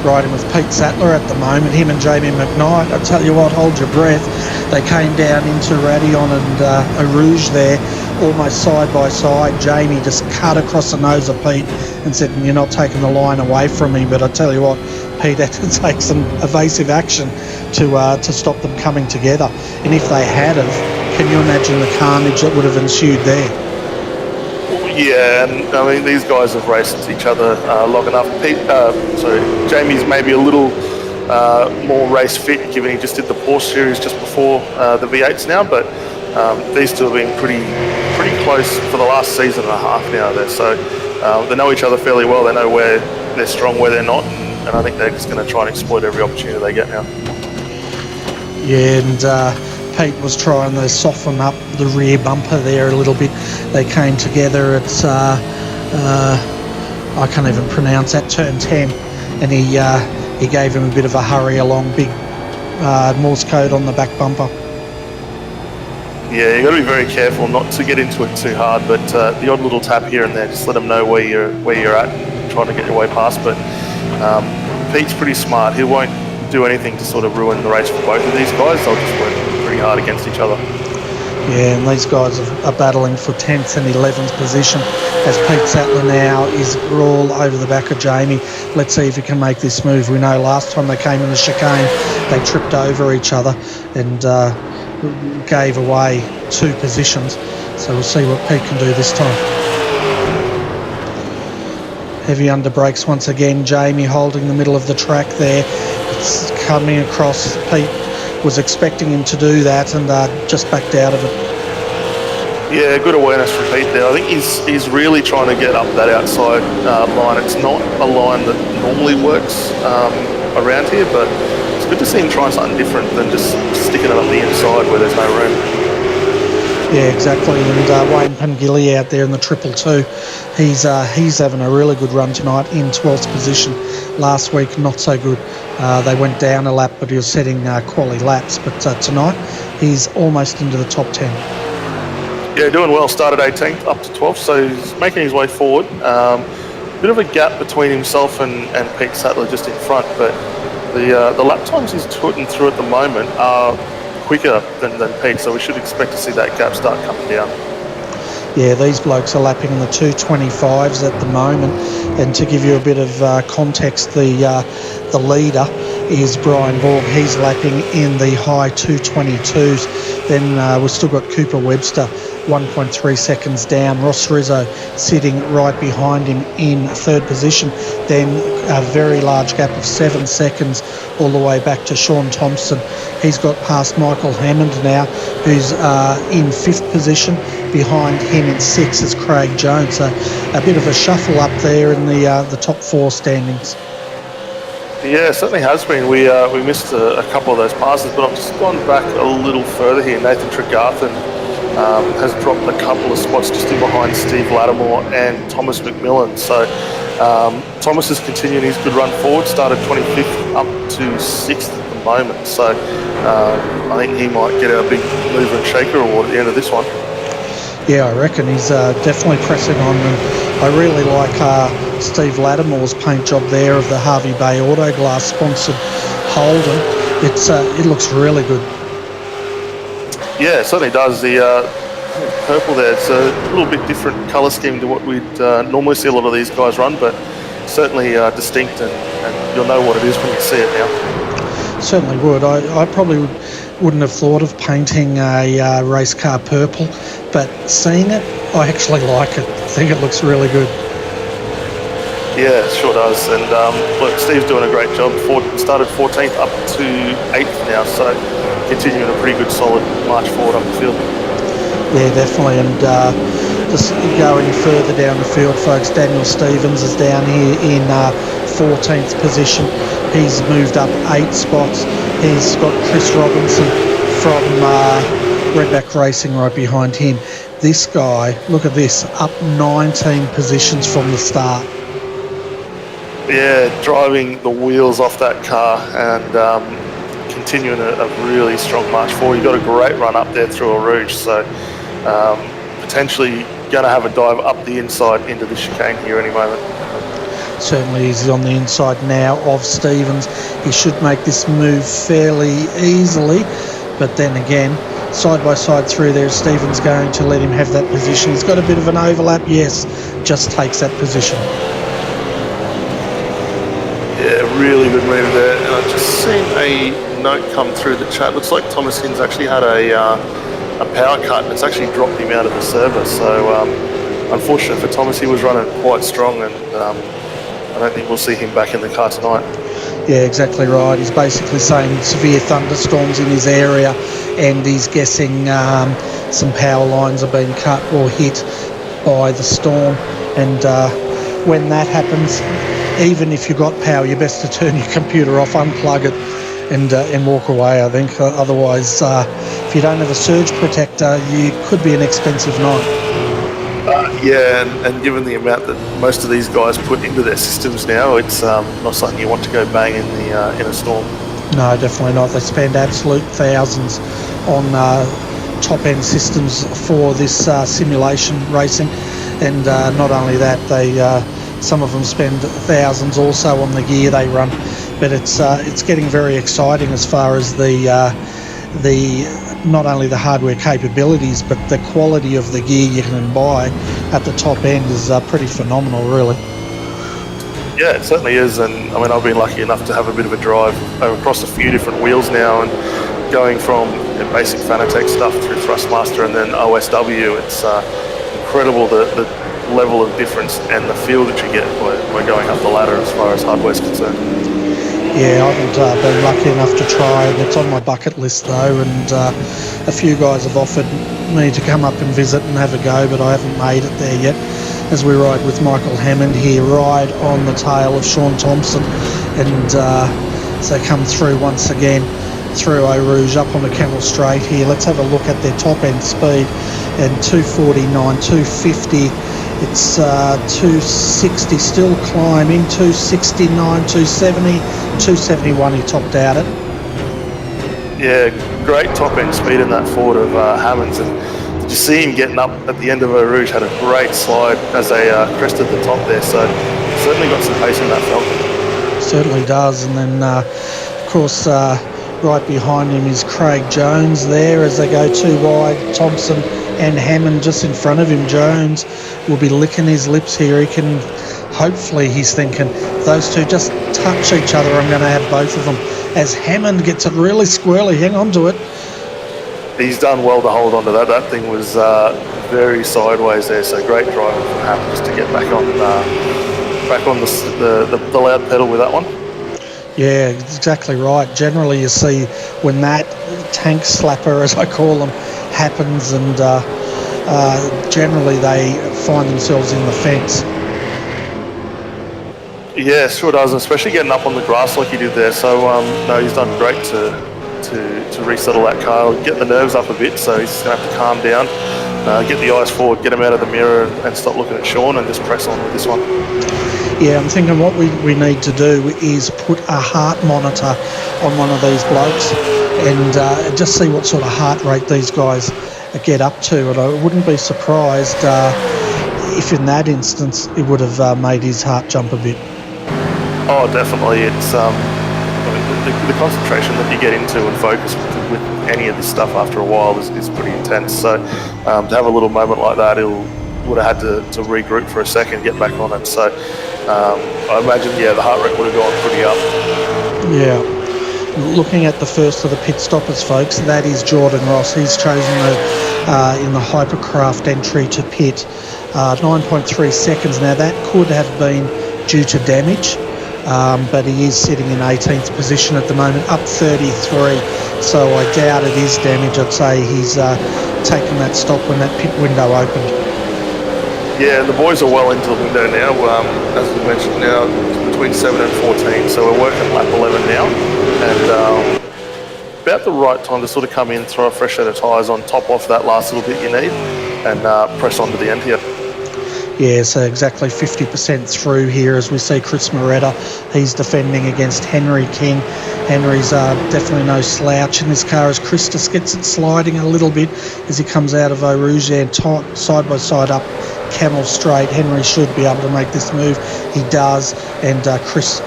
riding with Pete Sattler at the moment, him and Jamie McKnight. I tell you what, hold your breath. They came down into Radion and Eau Rouge there, almost side by side. Jamie just cut across the nose of Pete and said, "You're not taking the line away from me." But I tell you what, Pete had to take some evasive action to stop them coming together. And if they had have, can you imagine the carnage that would have ensued there? Yeah, and I mean, these guys have raced each other long enough. Jamie's maybe a little more race fit, given he just did the Porsche series just before the V8s now, but these two have been pretty close for the last season and a half now there. So they know each other fairly well. They know where they're strong, where they're not, and I think they're just going to try and exploit every opportunity they get now. Yeah, and Pete was trying to soften up the rear bumper there a little bit. They came together at, I can't even pronounce that, turn 10, and he gave him a bit of a hurry along, big Morse code on the back bumper. Yeah, you've got to be very careful not to get into it too hard, but the odd little tap here and there, just let them know where you're at and trying to get your way past. But Pete's pretty smart. He won't do anything to sort of ruin the race for both of these guys. They'll just work pretty hard against each other. Yeah, and these guys are battling for 10th and 11th position as Pete Sattler now is all over the back of Jamie. Let's see if he can make this move. We know last time they came in the chicane, they tripped over each other and gave away 2 positions. So we'll see what Pete can do this time. Heavy under brakes once again. Jamie holding the middle of the track there. It's coming across. Pete was expecting him to do that and just backed out of it. Yeah, good awareness from Pete there. I think he's really trying to get up that outside line. It's not a line that normally works around here, but it's good to see him trying something different than just sticking it up the inside where there's no room. Yeah, exactly. And Wayne Pangili out there in the 222, he's having a really good run tonight in 12th position. Last week, not so good. They went down a lap, but he was setting quality laps. But tonight, he's almost into the top 10. Yeah, doing well. Started 18th up to 12th, so he's making his way forward. Bit of a gap between himself and Pete Sattler just in front, but the lap times he's putting through at the moment are quicker than Pete, so we should expect to see that gap start coming down. Yeah, these blokes are lapping in the 225s at the moment, and to give you a bit of context, the leader is Brian Borg. He's lapping in the high 222s. Then we've still got Cooper Webster 1.3 seconds down. Ross Rizzo sitting right behind him in 3rd position. Then a very large gap of 7 seconds all the way back to Sean Thompson. He's got past Michael Hammond now, who's in 5th position. Behind him in 6th is Craig Jones. So a bit of a shuffle up there in the top 4 standings. Yeah, it certainly has been. We missed a couple of those passes, but I've just gone back a little further here. Nathan Tregarthen has dropped a couple of spots just in behind Steve Lattimore and Thomas McMillan. So Thomas is continuing his good run forward, started 25th up to 6th at the moment. So I think he might get a big mover and shaker award at the end of this one. Yeah, I reckon he's definitely pressing on, and I really like Steve Lattimore's paint job there of the Harvey Bay Auto Glass sponsored Holden. It looks really good. Yeah, it certainly does. The purple there, it's a little bit different colour scheme to what we'd normally see a lot of these guys run, but certainly distinct, and you'll know what it is when you see it now. Certainly would. I probably wouldn't have thought of painting a race car purple, but seeing it, I actually like it. I think it looks really good. Yeah, it sure does. And look, Steve's doing a great job. Started 14th up to 8th now, so continuing a pretty good solid march forward up the field. Yeah, definitely. And just go any further down the field, folks, Daniel Stevens is down here in 14th position. He's moved up 8 spots. He's got Chris Robinson from Redback Racing right behind him. This guy, look at this, up 19 positions from the start. Yeah, driving the wheels off that car and continuing a really strong march forward. You've got a great run up there through a rouge, so potentially going to have a dive up the inside into the chicane here any moment. Certainly he's on the inside now of Stevens. He should make this move fairly easily, but then again, side by side through there, Stevens going to let him have that position. He's got a bit of an overlap, yes, just takes that position. Yeah, really good move there. And I've just seen a note come through the chat. Looks like Thomas Hinds actually had a power cut, and it's actually dropped him out of the server. So unfortunate for Thomas, he was running quite strong, and I don't think we'll see him back in the car tonight. Yeah, exactly right. He's basically saying severe thunderstorms in his area, and he's guessing some power lines are being cut or hit by the storm. And when that happens, even if you've got power, you're best to turn your computer off, unplug it, and walk away, I think. Otherwise, if you don't have a surge protector, you could be an expensive night. Yeah, and given the amount that most of these guys put into their systems now, it's not something you want to go bang in a storm. No, definitely not. They spend absolute thousands on top-end systems for this simulation racing, and not only that, they some of them spend thousands also on the gear they run. But it's getting very exciting as far as the not only the hardware capabilities, but the quality of the gear you can buy at the top end is pretty phenomenal, really. Yeah, it certainly is. And I mean, I've been lucky enough to have a bit of a drive across a few different wheels now, and going from basic Fanatec stuff through Thrustmaster and then OSW, it's incredible the level of difference and the feel that you get by going up the ladder as far as hardware is concerned. Yeah, I haven't been lucky enough to try it. It's on my bucket list though, and a few guys have offered me to come up and visit and have a go, but I haven't made it there yet. As we ride with Michael Hammond here, right on the tail of Sean Thompson, and so come through once again through Eau Rouge up on the Camel Straight here. Let's have a look at their top end speed, and 249, 250. It's 260 still climbing, 269, 270, 271 he topped out at. Yeah, great top end speed in that Ford of Hammond's, and did you see him getting up at the end of Eau Rouge? Had a great slide as they crested the top there, so certainly got some pace in that Falcon. Certainly does. And then of course right behind him is Craig Jones there as they go too wide. Thompson and Hammond just in front of him. Jones will be licking his lips here. He can, hopefully he's thinking, those two just touch each other, I'm going to have both of them. As Hammond gets it really squirrely, hang on to it. He's done well to hold on to that. That thing was very sideways there, so great driving from Hammond just to get back on the loud pedal with that one. Yeah, exactly right. Generally you see when that tank slapper, as I call them, happens, and generally they find themselves in the fence. Yeah, sure does, especially getting up on the grass like he did there. So no, he's done great to resettle that car, get the nerves up a bit, so he's going to have to calm down, get the eyes forward, get him out of the mirror and stop looking at Sean and just press on with this one. Yeah, I'm thinking what we need to do is put a heart monitor on one of these blokes and just see what sort of heart rate these guys get up to, and I wouldn't be surprised if in that instance it would have made his heart jump a bit. Oh, definitely. It's the concentration that you get into and focus with any of this stuff after a while is pretty intense. So to have a little moment like that, would have had to regroup for a second, get back on it. So I imagine, the heart rate would have gone pretty up. Yeah. Looking at the first of the pit stoppers, folks, that is Jordan Ross. He's chosen in the Hypercraft entry to pit. 9.3 seconds. Now, that could have been due to damage, but he is sitting in 18th position at the moment, up 33. So I doubt it is damage. I'd say he's taken that stop when that pit window opened. Yeah, the boys are well into the window now. As we mentioned, now between 7 and 14, so we're working lap 11 now, and about the right time to sort of come in, throw a fresh set of tyres on, top off that last little bit you need, and press on to the end here. Yeah, so exactly 50% through here as we see Chris Moretta. He's defending against Henry King. Henry's definitely no slouch in this car as Christus gets it sliding a little bit as he comes out of Eau Rouge and side by side up Camel Straight. Henry should be able to make this move. He does, and Chris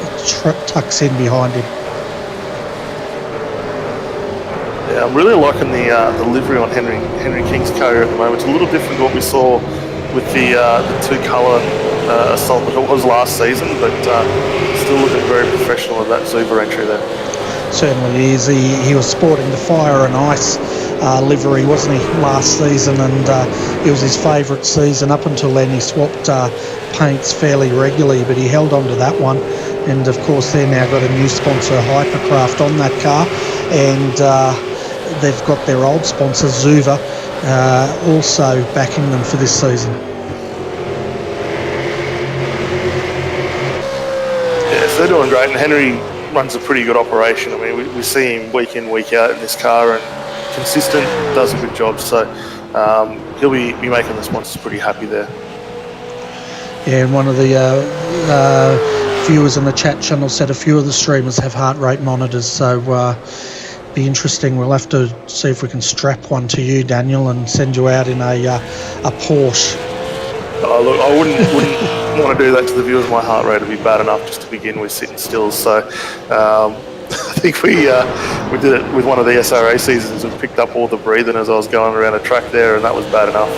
tucks in behind him. Yeah, I'm really liking the livery on Henry King's car at the moment. It's a little different to what we saw with the two-colour Assault that it was last season, but still looking very professional in that Zuba entry there. Certainly is. He was sporting the Fire and Ice livery, wasn't he, last season, and it was his favourite season up until then. He swapped paints fairly regularly, but he held on to that one, and of course they've now got a new sponsor, Hypercraft, on that car, and they've got their old sponsor, Zuva, also backing them for this season. Yes, they're doing great, and Henry runs a pretty good operation. I mean, we see him week in, week out in this car, and consistent, does a good job. So he'll be making the sponsors pretty happy there. Yeah, and one of the viewers in the chat channel said a few of the streamers have heart rate monitors, so be interesting. We'll have to see if we can strap one to you, Daniel, and send you out in a Porsche. Oh, look, I wouldn't want to do that to the viewers. My heart rate would be bad enough just to begin with, sitting still. So I think we did it with one of the SRA seasons and picked up all the breathing as I was going around a track there, and that was bad enough.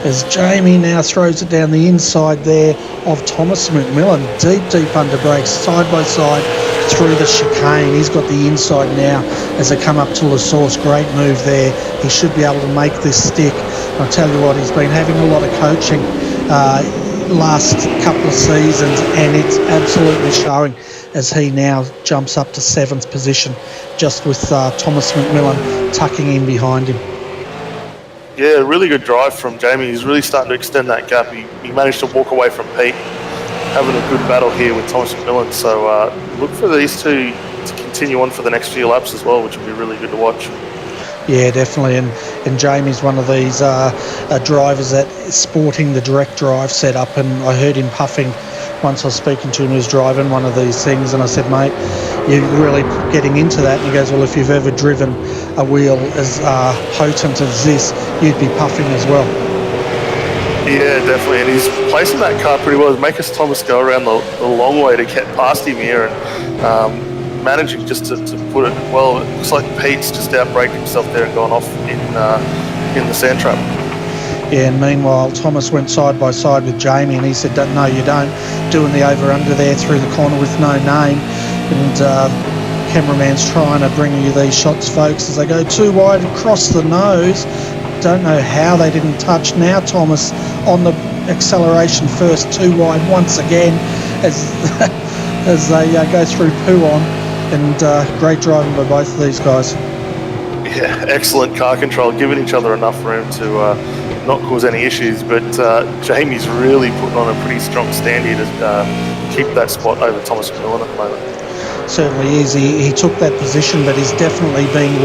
As Jamie now throws it down the inside there of Thomas McMillan, deep under brakes, side by side through the chicane. He's got the inside now as they come up to La Source. Great move there. He should be able to make this stick. I'll tell you what, he's been having a lot of coaching last couple of seasons, and it's absolutely showing as he now jumps up to 7th position, just with Thomas McMillan tucking in behind him. Yeah, really good drive from Jamie. He's really starting to extend that gap. He managed to walk away from Pete, having a good battle here with Thomas McMillan. So look for these two to continue on for the next few laps as well, which will be really good to watch. Yeah, definitely. And Jamie's one of these drivers that is sporting the direct drive setup, and I heard him puffing once I was speaking to him. He was driving one of these things, and I said, mate, you're really getting into that. And he goes, well, if you've ever driven a wheel as potent as this, you'd be puffing as well. Yeah, definitely, and he's placing that car pretty well. Marcus Thomas go around the long way to get past him here, and managing just to put it well. It looks like Pete's just outbraked himself there and gone off in the sand trap. Yeah, and meanwhile, Thomas went side by side with Jamie, and he said, no, you don't. Doing the over-under there through the corner with no name, and cameraman's trying to bring you these shots, folks, as they go too wide across the nose. Don't know how they didn't touch. Now Thomas on the acceleration first, too wide once again as they go through Pouon, and great driving by both of these guys. Yeah, excellent car control, giving each other enough room to not cause any issues, but Jamie's really putting on a pretty strong stand here to keep that spot over Thomas McMillan at the moment. Certainly is. He took that position, but he's definitely been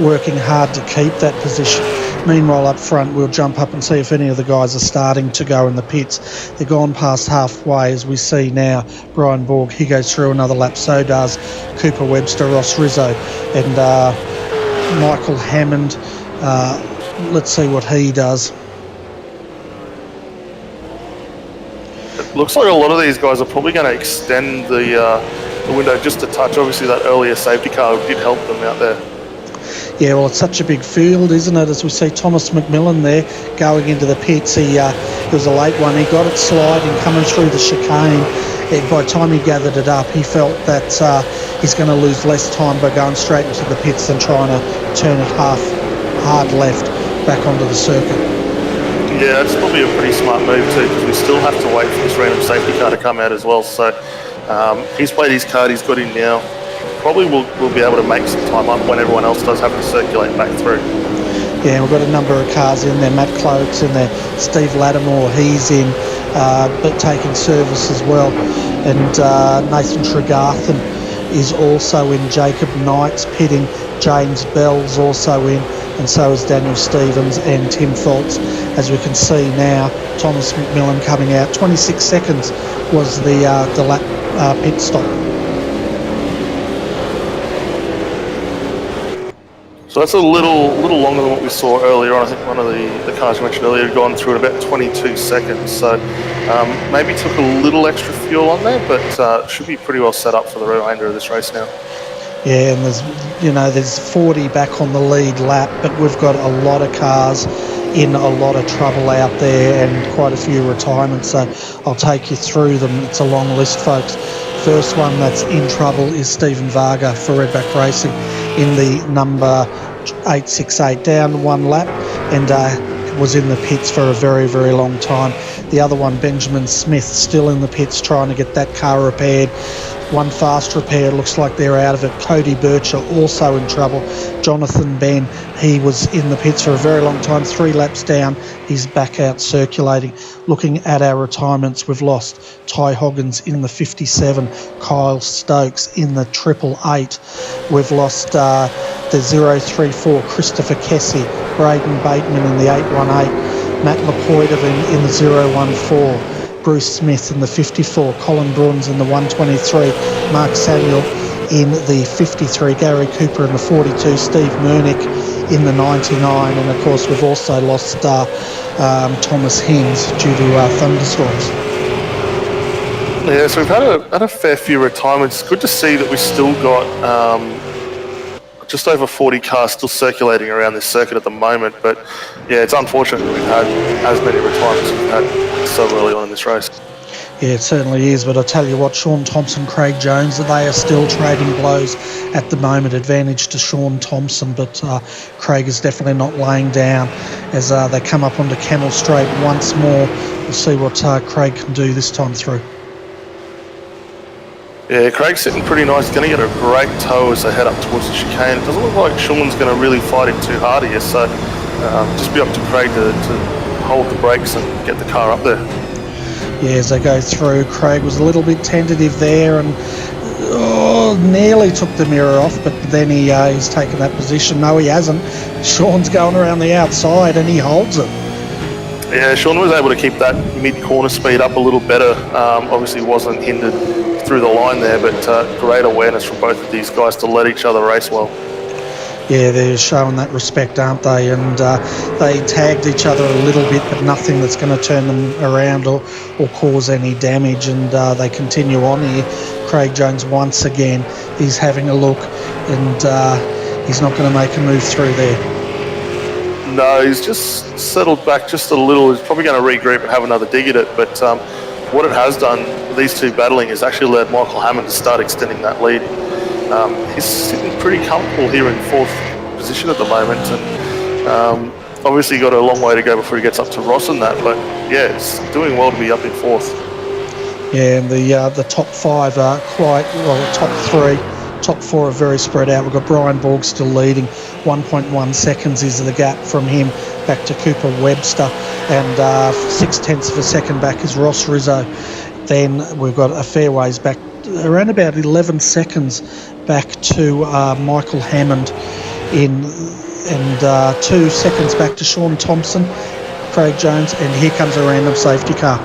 working hard to keep that position. Meanwhile, up front, we'll jump up and see if any of the guys are starting to go in the pits. They're gone past halfway, as we see now. Brian Borg, he goes through another lap. So does Cooper Webster, Ross Rizzo, and Michael Hammond, let's see what he does. It looks like a lot of these guys are probably going to extend the window just a touch. Obviously, that earlier safety car did help them out there. Yeah, well, it's such a big field, isn't it? As we see Thomas McMillan there going into the pits. It was a late one. He got it sliding, coming through the chicane. By the time he gathered it up, he felt that he's going to lose less time by going straight into the pits than trying to turn it hard left back onto the circuit. Yeah, that's probably a pretty smart move too, because we still have to wait for this random safety car to come out as well. So he's played his card, he's got in now. Probably we'll be able to make some time up when everyone else does have to circulate back through. Yeah, we've got a number of cars in there. Matt Cloak's in there. Steve Lattimore, he's in, but taking service as well. And Nathan Tregarthen is also in. Jacob Knight's pitting. James Bell's also in. And so is Daniel Stevens and Tim Foltz. As we can see now, Thomas McMillan coming out. 26 seconds was the lap pit stop. So that's a little longer than what we saw earlier on. I think one of the cars you mentioned earlier had gone through in about 22 seconds. So maybe took a little extra fuel on there, but should be pretty well set up for the remainder of this race now. Yeah, and there's 40 back on the lead lap, but we've got a lot of cars in a lot of trouble out there and quite a few retirements. So I'll take you through them. It's a long list, folks. First one that's in trouble is Stephen Varga for Redback Racing in the number 868, down one lap, and was in the pits for a very, very long time. The other one, Benjamin Smith, still in the pits trying to get that car repaired. One fast repair, looks like they're out of it. Cody Bircher also in trouble. Jonathan Ben, he was in the pits for a very long time, 3 laps down. He's back out circulating. Looking at our retirements, we've lost Ty Hoggins in the 57, Kyle Stokes in the 888. We've lost the 034, Christopher Kessie, Braden Bateman in the 818, Matt Lepoidovin in the 014, Bruce Smith in the 54, Colin Bruns in the 123, Mark Samuel in the 53, Gary Cooper in the 42, Steve Murnick in the 99, and of course we've also lost Thomas Hens due to thunderstorms. Yeah, so we've had a fair few retirements. It's good to see that we've still got just over 40 cars still circulating around this circuit at the moment, but yeah, it's unfortunate that we've had as many retirements as we've had so early on in this race. Yeah, it certainly is, but I tell you what, Sean Thompson, Craig Jones, they are still trading blows at the moment. Advantage to Sean Thompson, but Craig is definitely not laying down as they come up onto Camel Straight once more. We'll see what Craig can do this time through. Yeah, Craig's sitting pretty nice. He's going to get a great tow as they head up towards the chicane. It doesn't look like Sean's going to really fight him too hard here, so just be up to Craig to hold the brakes and get the car up there. Yeah, as they go through, Craig was a little bit tentative there and nearly took the mirror off, but then he's taken that position. No, he hasn't. Sean's going around the outside and he holds it. Yeah, Sean was able to keep that mid-corner speed up a little better. Obviously wasn't hindered through the line there, but great awareness from both of these guys to let each other race well. Yeah, they're showing that respect, aren't they? And they tagged each other a little bit, but nothing that's going to turn them around or cause any damage. And they continue on here. Craig Jones once again, he's having a look, and he's not going to make a move through there. No, he's just settled back just a little. He's probably going to regroup and have another dig at it. But what it has done, these two battling, has actually led Michael Hammond to start extending that lead. He's sitting pretty comfortable here in 4th position at the moment. And obviously got a long way to go before he gets up to Ross and that. But yeah, it's doing well to be up in 4th. Yeah, and the top 5 are quite, well, the top 3. Top 4 are very spread out. We've got Brian Borg still leading. 1.1 seconds is the gap from him back to Cooper Webster, and 0.6 of a second back is Ross Rizzo. Then we've got a fair ways back, around about 11 seconds back to Michael Hammond and 2 seconds back to Sean Thompson, Craig Jones, and here comes a random safety car.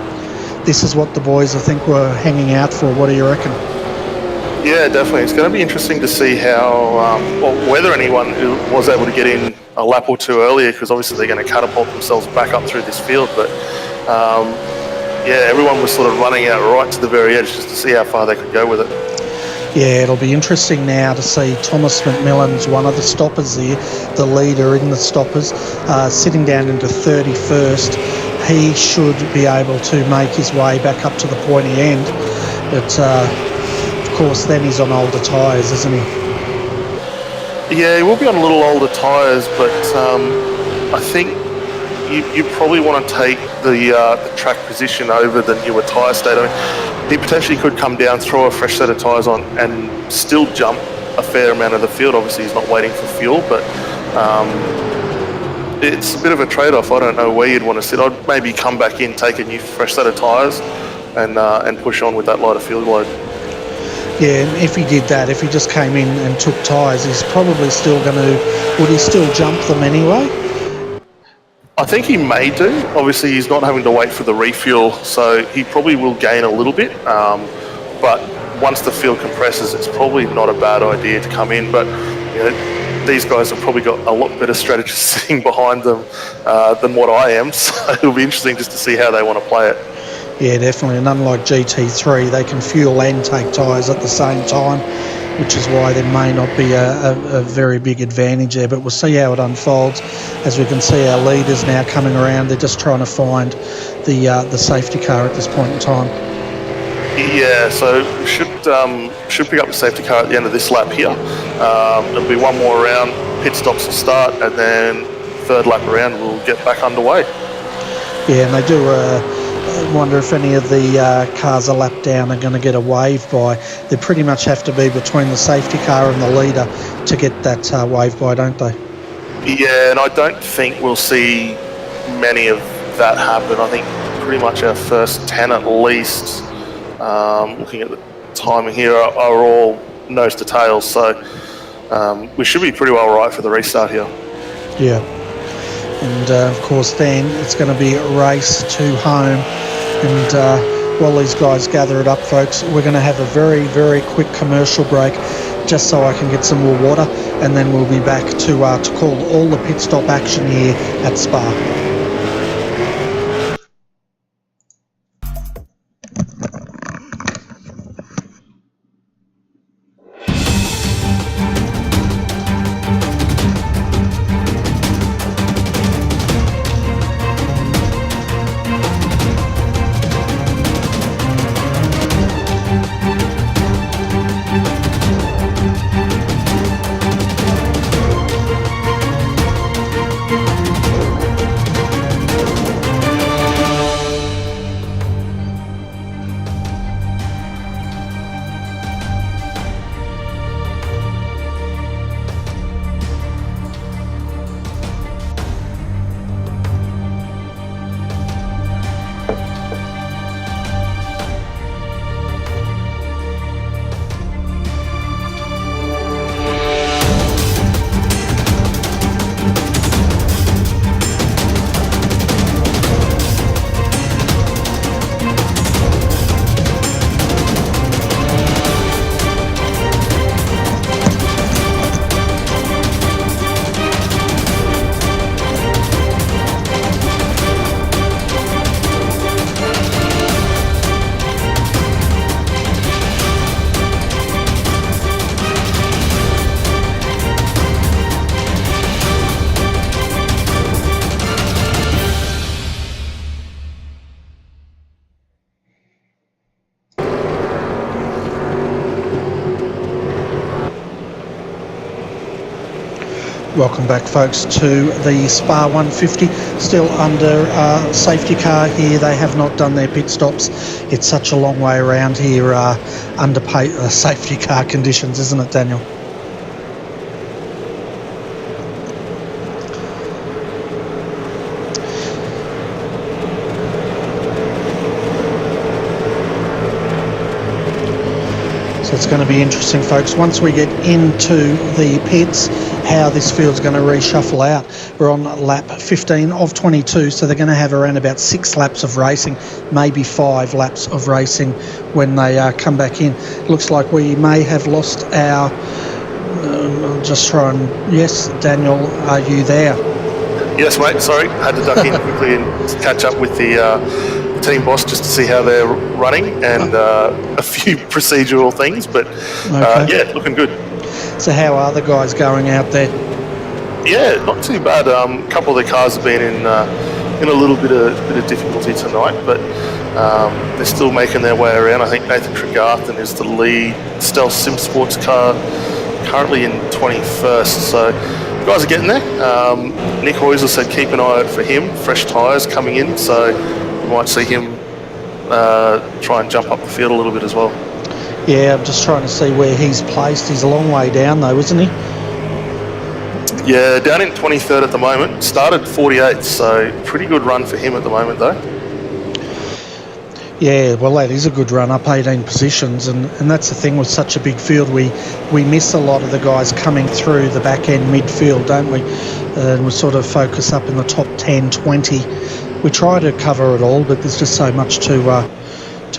This is what the boys, I think, were hanging out for. What do you reckon? Yeah, definitely. It's going to be interesting to see how, well, whether anyone who was able to get in a lap or two earlier, because obviously they're going to catapult themselves back up through this field. But yeah, everyone was sort of running out right to the very edge just to see how far they could go with it. Yeah, it'll be interesting now to see Thomas McMillan's one of the stoppers there, the leader in the stoppers, sitting down into 31st. He should be able to make his way back up to the pointy end. But, of course, then he's on older tyres, isn't he? Yeah, he will be on a little older tyres, but I think you probably want to take the track position over the newer tyre state. I mean, he potentially could come down, throw a fresh set of tyres on, and still jump a fair amount of the field. Obviously, he's not waiting for fuel, but it's a bit of a trade-off. I don't know where you'd want to sit. I'd maybe come back in, take a new fresh set of tyres, and push on with that lighter field load. Yeah, and if he did that, if he just came in and took tyres, he's probably still going to... Would he still jump them anyway? I think he may do. Obviously, he's not having to wait for the refuel, so he probably will gain a little bit. But once the field compresses, it's probably not a bad idea to come in. But you know, these guys have probably got a lot better strategists sitting behind them than what I am. So it'll be interesting just to see how they want to play it. Yeah, definitely. And unlike GT3, they can fuel and take tyres at the same time, which is why there may not be a very big advantage there. But we'll see how it unfolds. As we can see, our leaders now coming around. They're just trying to find the safety car at this point in time. Yeah, so should pick up the safety car at the end of this lap here. There'll be one more round, pit stops will start, and then third lap around we'll get back underway. Yeah, and they do... I wonder if any of the cars a lap down are going to get a wave by. They pretty much have to be between the safety car and the leader to get that wave by, don't they? Yeah, and I don't think we'll see many of that happen. I think pretty much our first 10 at least, looking at the timing here, are all nose to tails. So we should be pretty well right for the restart here. Yeah. And, of course, then it's going to be a race to home. And while these guys gather it up, folks, we're going to have a very, very quick commercial break just so I can get some more water. And then we'll be back to call all the pit stop action here at Spa. Welcome back, folks, to the Spa 150. Still under safety car here. They have not done their pit stops. It's such a long way around here under safety car conditions, isn't it, Daniel? So it's going to be interesting, folks. Once we get into the pits, how this field's going to reshuffle out. We're on lap 15 of 22, so they're going to have around about 6 laps of racing, maybe 5 laps of racing when they come back in. Looks like we may have lost our... I'll just try and... Yes, Daniel, are you there? Yes, mate. Sorry, had to duck in quickly and catch up with the team boss just to see how they're running and a few procedural things. But yeah, looking good. So how are the guys going out there? Yeah, not too bad. A couple of the cars have been in a little bit of difficulty tonight, but they're still making their way around. I think Nathan Tregarthen is the lead Stealth Sim Sports car, currently in 21st. So the guys are getting there. Nick Heusler said keep an eye out for him. Fresh tyres coming in, so you might see him try and jump up the field a little bit as well. Yeah, I'm just trying to see where he's placed. He's a long way down though, isn't he? Yeah, down in 23rd at the moment. Started 48th, so pretty good run for him at the moment though. Yeah, well, that is a good run, up 18 positions, and that's the thing with such a big field. We miss a lot of the guys coming through the back end midfield, don't we? And we sort of focus up in the top 10, 20. We try to cover it all, but there's just so much to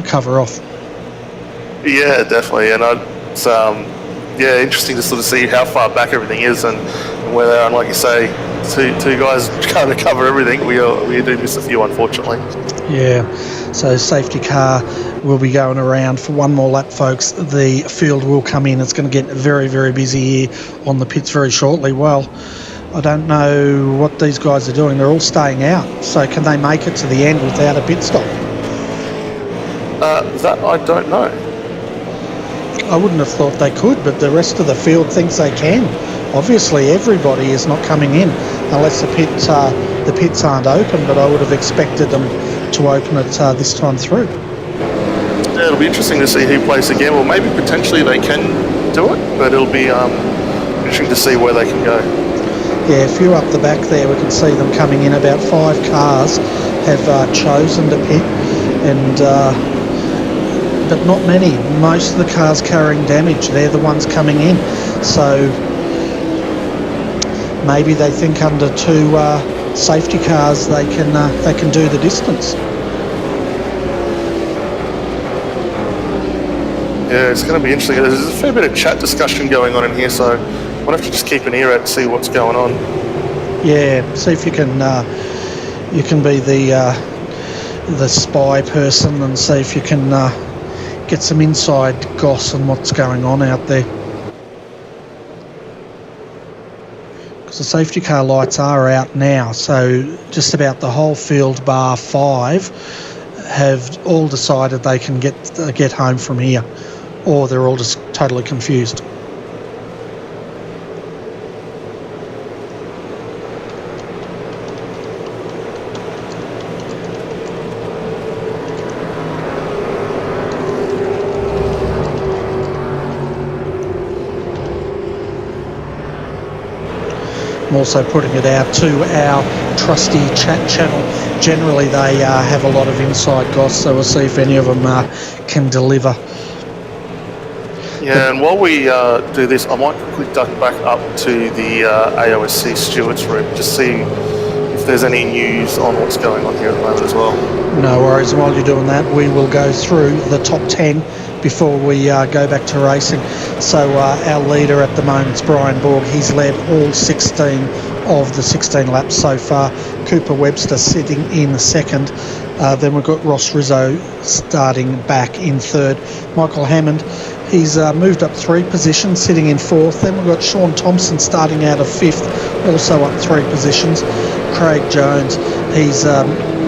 cover off. Yeah, definitely, and it's interesting to sort of see how far back everything is and where they are. And like you say, two guys trying to cover everything. We do miss a few, unfortunately. Yeah. So safety car will be going around for one more lap, folks. The field will come in. It's going to get very, very busy here on the pits very shortly. Well, I don't know what these guys are doing. They're all staying out. So can they make it to the end without a pit stop? That I don't know. I wouldn't have thought they could, but the rest of the field thinks they can. Obviously, everybody is not coming in unless the pits aren't open, but I would have expected them to open it this time through. Yeah, it'll be interesting to see who plays the game. Well, maybe potentially they can do it, but it'll be interesting to see where they can go. Yeah, a few up the back there, we can see them coming in. About 5 cars have chosen to pit, and but not many. Most of the cars carrying damage, they're the ones coming in. So maybe they think under 2 safety cars they can do the distance. Yeah, it's going to be interesting. There's a fair bit of chat discussion going on in here, so I might have to just keep an ear out to see what's going on. Yeah, see if you can be the spy person and see if you can get some inside goss on what's going on out there. Because the safety car lights are out now, so just about the whole field bar 5 have all decided they can get home from here, or they're all just totally confused. I'm also putting it out to our trusty chat channel. Generally they have a lot of inside goss, so we'll see if any of them can deliver. Yeah, and while we do this, I might quickly duck back up to the AOSC stewards room, just see if there's any news on what's going on here at the moment as well. No worries, and while you're doing that, we will go through the top 10 before we go back to racing. So our leader at the moment is Brian Borg. He's led all 16 of the 16 laps so far. Cooper Webster sitting in second. Then we've got Ross Rizzo starting back in third. Michael Hammond, he's moved up 3 positions, sitting in fourth. Then we've got Sean Thompson starting out of fifth, also up 3 positions. Craig Jones, he's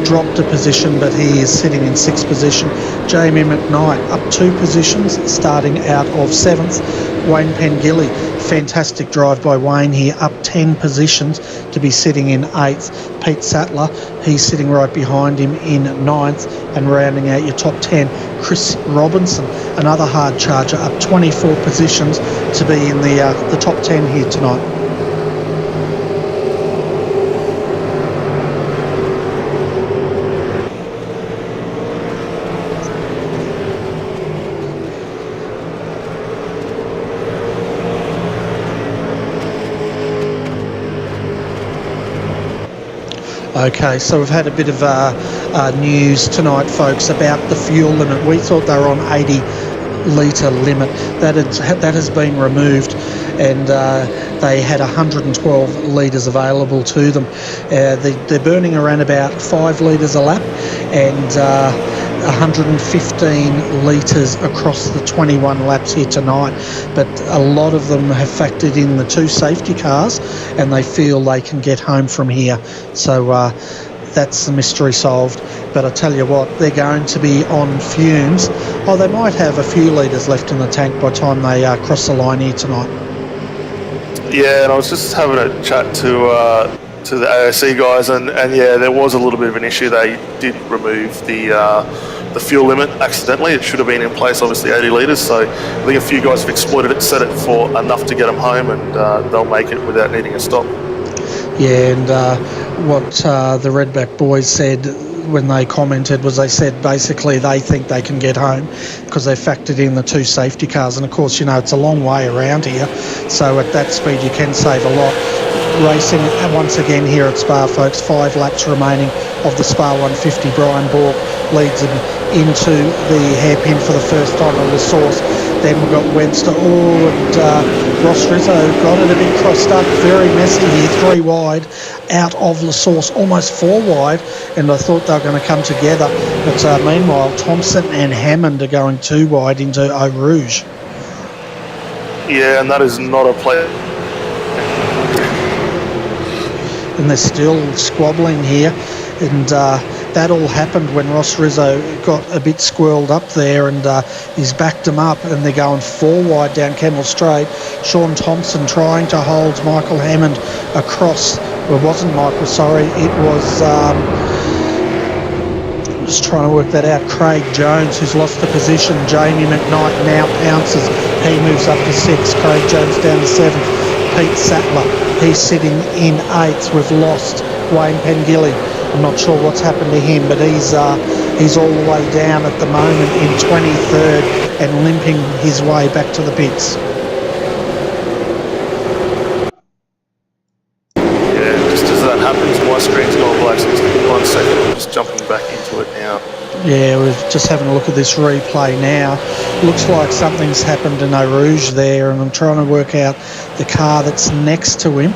dropped a position, but he is sitting in 6th position. Jamie McKnight up 2 positions, starting out of 7th. Wayne Pengilly, fantastic drive by Wayne here, up 10 positions to be sitting in 8th. Pete Sattler, he's sitting right behind him in 9th, and rounding out your top 10, Chris Robinson, another hard charger, up 24 positions to be in the top 10 here tonight. Okay, so we've had a bit of news tonight, folks, about the fuel limit. We thought they were on 80 litre limit. That has been removed, and they had 112 litres available to them. They're burning around about 5 litres a lap, and 115 litres across the 21 laps here tonight. But a lot of them have factored in the 2 safety cars, and they feel they can get home from here. So that's the mystery solved. But I tell you what, they're going to be on fumes. Oh, they might have a few litres left in the tank by the time they cross the line here tonight. Yeah, and I was just having a chat to the AOC guys, and yeah, there was a little bit of an issue. They did remove the fuel limit accidentally. It should have been in place, obviously 80 litres, so I think a few guys have exploited it, set it for enough to get them home, and they'll make it without needing a stop. Yeah, and what the Redback boys said when they commented was, they said basically they think they can get home because they factored in the 2 safety cars, and of course, you know, it's a long way around here, so at that speed you can save a lot. Racing once again here at Spa, folks. 5 laps remaining of the Spa 150. Brian Bork leads him into the hairpin for the first time on the source. Then we've got Webster, and Ross Rizzo got it a bit crossed up, very messy here, 3 wide out of the source, almost 4 wide, and I thought they were going to come together, but meanwhile Thompson and Hammond are going 2 wide into Eau Rouge. Yeah, and that is not a play. And they're still squabbling here, and that all happened when Ross Rizzo got a bit squirreled up there, and he's backed them up, and they're going 4 wide down Kemmel Straight. Sean Thompson trying to hold Michael Hammond across. Well, it wasn't Michael, sorry, it was just trying to work that out. Craig Jones, who's lost the position. Jamie McKnight now pounces. He moves up to 6. Craig Jones down to 7th. Pete Sattler, he's sitting in 8th. We've lost Wayne Pengilly. I'm not sure what's happened to him, but he's all the way down at the moment in 23rd and limping his way back to the pits. Yeah, just as that happens, my screen's gone black, so just give me 1 second. I'm just jumping back into it now. Yeah, we're just having a look at this replay now. Looks like something's happened in Eau Rouge there, and I'm trying to work out the car that's next to him.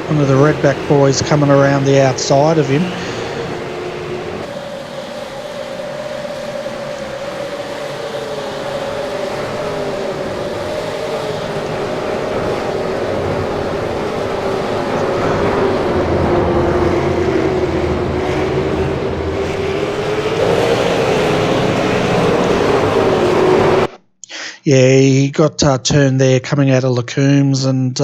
One of the Redback boys coming around the outside of him. Yeah, he got turned there coming out of Lacoombs, and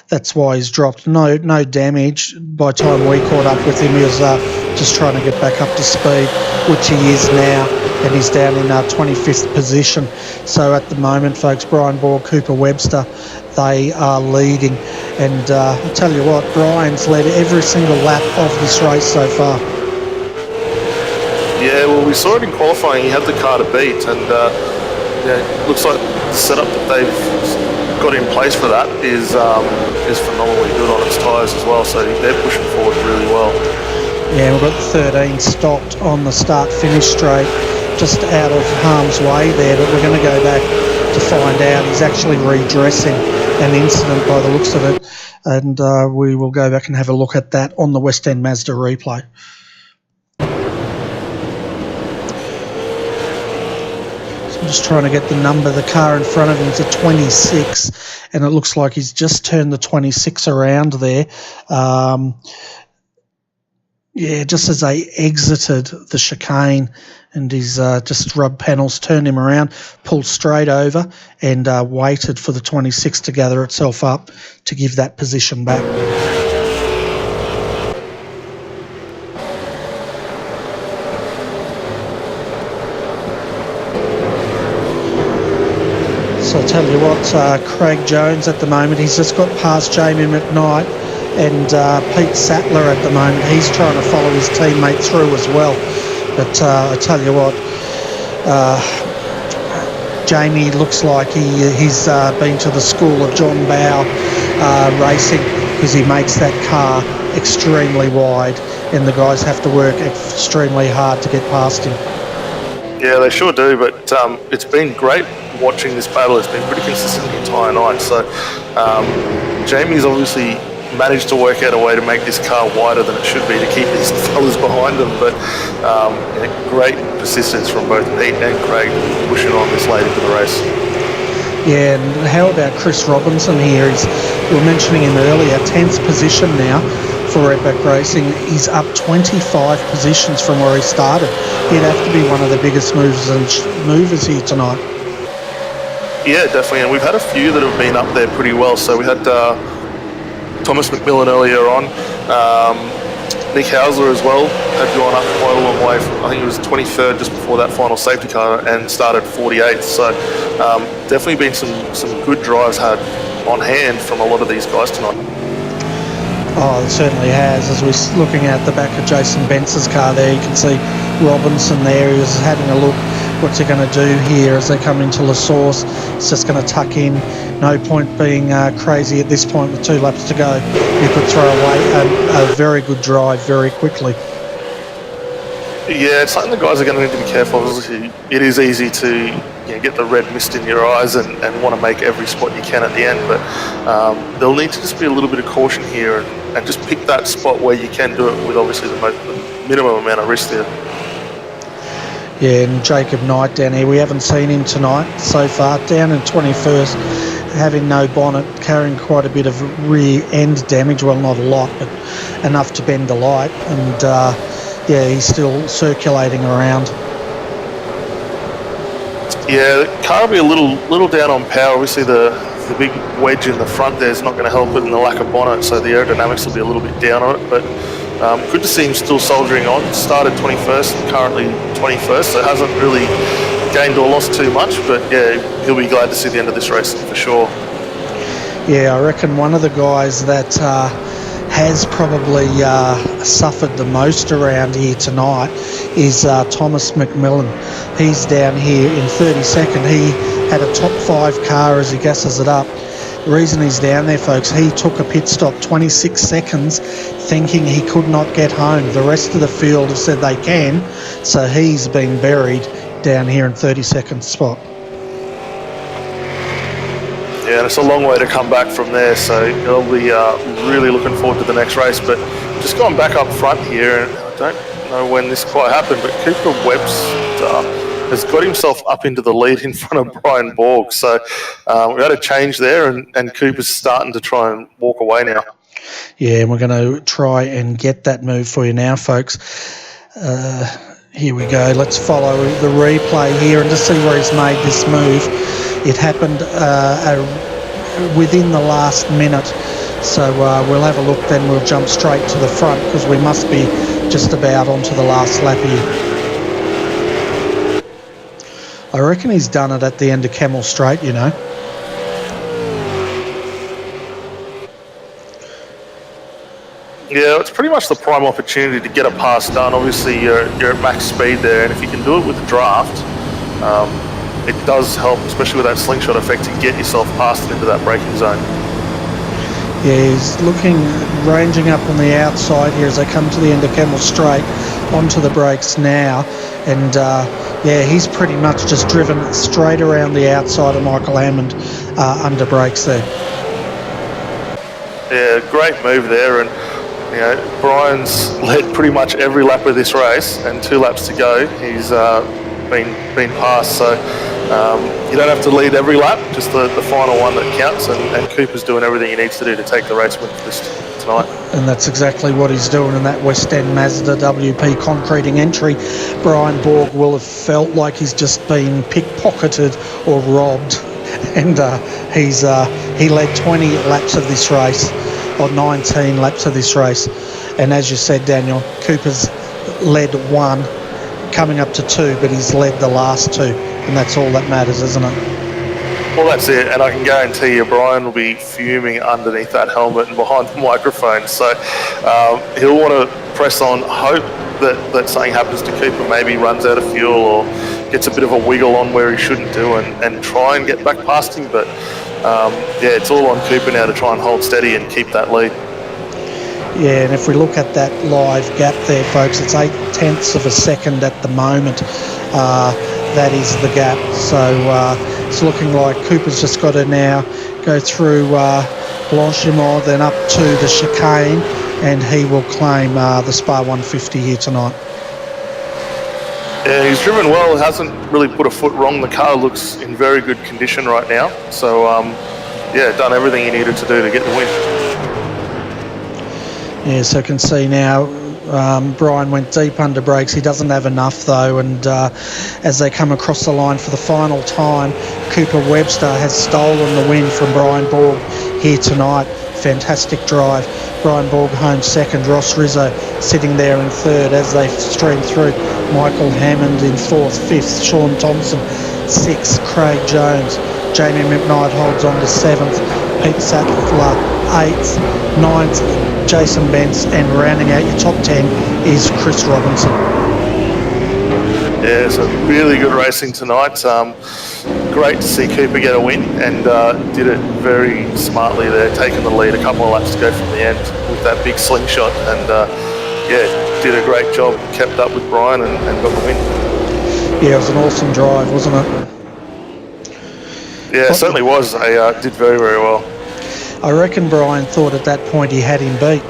that's why he's dropped. No damage. By the time we caught up with him, he was just trying to get back up to speed, which he is now, and he's down in 25th position. So at the moment, folks, Brian Borg, Cooper Webster, they are leading. And I'll tell you what, Brian's led every single lap of this race so far. Yeah, well, we saw it in qualifying. He had the car to beat, and yeah, looks like the setup that they've got in place for that is phenomenally good on its tyres as well, so they're pushing forward really well. Yeah, we've got 13 stopped on the start-finish straight, just out of harm's way there, but we're going to go back to find out. He's actually redressing an incident by the looks of it, and we will go back and have a look at that on the West End Mazda replay. I'm just trying to get the number. The car in front of him is a 26, and it looks like he's just turned the 26 around there. Yeah, just as they exited the chicane, and he's just rubbed panels, turned him around, pulled straight over, and waited for the 26 to gather itself up to give that position back. So I'll tell you what, Craig Jones at the moment, he's just got past Jamie McKnight, and Pete Sattler at the moment, he's trying to follow his teammate through as well. But I tell you what, Jamie looks like he's been to the school of John Bow racing, because he makes that car extremely wide, and the guys have to work extremely hard to get past him. Yeah, they sure do, but it's been great watching this battle. It's been pretty consistent the entire night. So Jamie's obviously managed to work out a way to make this car wider than it should be to keep these fellas behind them, but great persistence from both Pete and Craig pushing on this late into the race. Yeah, and how about Chris Robinson here? We were mentioning him earlier, 10th position now for Redback Racing. He's up 25 positions from where he started. He'd have to be one of the biggest movers here tonight. Yeah, definitely, and we've had a few that have been up there pretty well. So we had Thomas McMillan earlier on. Nick Hausler as well had gone up quite a long way. I think it was 23rd just before that final safety car and started 48th. So definitely been some good drives had on hand from a lot of these guys tonight. Oh, it certainly has. As we're looking at the back of Jason Bentz's car there, you can see Robinson there. He was having a look. What's he going to do here as they come into La Source? It's just going to tuck in. No point being crazy at this point with 2 laps to go. You could throw away a very good drive very quickly. Yeah, it's something the guys are going to need to be careful of. Obviously, it is easy to get the red mist in your eyes and want to make every spot you can at the end, but they'll need to just be a little bit of caution here and just pick that spot where you can do it with obviously the minimum amount of risk there. Yeah, and Jacob Knight down here, we haven't seen him tonight so far, down in 21st, having no bonnet, carrying quite a bit of rear end damage, well not a lot, but enough to bend the light, and yeah, he's still circulating around. Yeah, the car will be a little down on power. Obviously the big wedge in the front there is not going to help it, and the lack of bonnet, so the aerodynamics will be a little bit down on it, but good to see him still soldiering on. Started 21st, currently 21st, so hasn't really gained or lost too much, but yeah, he'll be glad to see the end of this race for sure. Yeah, I reckon one of the guys that has probably suffered the most around here tonight is Thomas McMillan. He's down here in 32nd. He had a top 5 car as he gasses it up. The reason he's down there, folks, he took a pit stop 26 seconds thinking he could not get home. The rest of the field have said they can, so he's been buried down here in 32nd spot. Yeah, and it's a long way to come back from there, so he'll be really looking forward to the next race. But just going back up front here, and I don't know when this quite happened, but Cooper Webster has got himself up into the lead in front of Brian Borg. So we had a change there, and Cooper's starting to try and walk away now. Yeah, and we're going to try and get that move for you now, folks. Here we go. Let's follow the replay here and just see where he's made this move. It happened within the last minute. So we'll have a look, then we'll jump straight to the front because we must be just about onto the last lap here. I reckon he's done it at the end of Camel Straight, you know. Yeah, it's pretty much the prime opportunity to get a pass done. Obviously, you're at max speed there, and if you can do it with a draft, it does help, especially with that slingshot effect, to get yourself past and into that braking zone. Yeah, he's ranging up on the outside here as they come to the end of Camel Straight, onto the brakes now, and yeah, he's pretty much just driven straight around the outside of Michael Hammond under brakes there. Yeah, great move there, and you know, Brian's led pretty much every lap of this race, and 2 laps to go. He's been passed, so you don't have to lead every lap, just the final one that counts, and Cooper's doing everything he needs to do to take the race win for this tonight. And that's exactly what he's doing in that West End Mazda WP concreting entry. Brian Borg will have felt like he's just been pickpocketed or robbed, and he led 20 laps of this race, or 19 laps of this race, and as you said, Daniel, Cooper's led 1, coming up to 2, but he's led the last 2, and that's all that matters, isn't it? Well, that's it, and I can guarantee you Brian will be fuming underneath that helmet and behind the microphone, so he'll want to press on, hope that something happens to Cooper, maybe runs out of fuel, or gets a bit of a wiggle on where he shouldn't do and try and get back past him. But it's all on Cooper now to try and hold steady and keep that lead. Yeah, and if we look at that live gap there, folks, it's 0.8 of a second at the moment. That is the gap. So it's looking like Cooper's just got to now go through Blanchimont, then up to the chicane, and he will claim the Spa 150 here tonight. Yeah, he's driven well. Hasn't really put a foot wrong. The car looks in very good condition right now. So, done everything he needed to do to get the win. Yeah, so I can see now Brian went deep under brakes. He doesn't have enough though, and as they come across the line for the final time, Cooper Webster has stolen the win from Brian Borg here tonight. Fantastic drive. Brian Borg home second, Ross Rizzo sitting there in third as they stream through. Michael Hammond in fourth, fifth, Sean Thompson sixth, Craig Jones. Jamie McKnight holds on to seventh, Pete Sattler eighth, ninth, Jason Bence, and rounding out your top 10 is Chris Robinson. Yeah, so really good racing tonight. Great to see Cooper get a win, and did it very smartly there, taking the lead a couple of laps to go from the end with that big slingshot, and did a great job, kept up with Brian and got the win. Yeah, it was an awesome drive, wasn't it? Yeah, it certainly was. They did very, very well. I reckon Brian thought at that point he had him beat.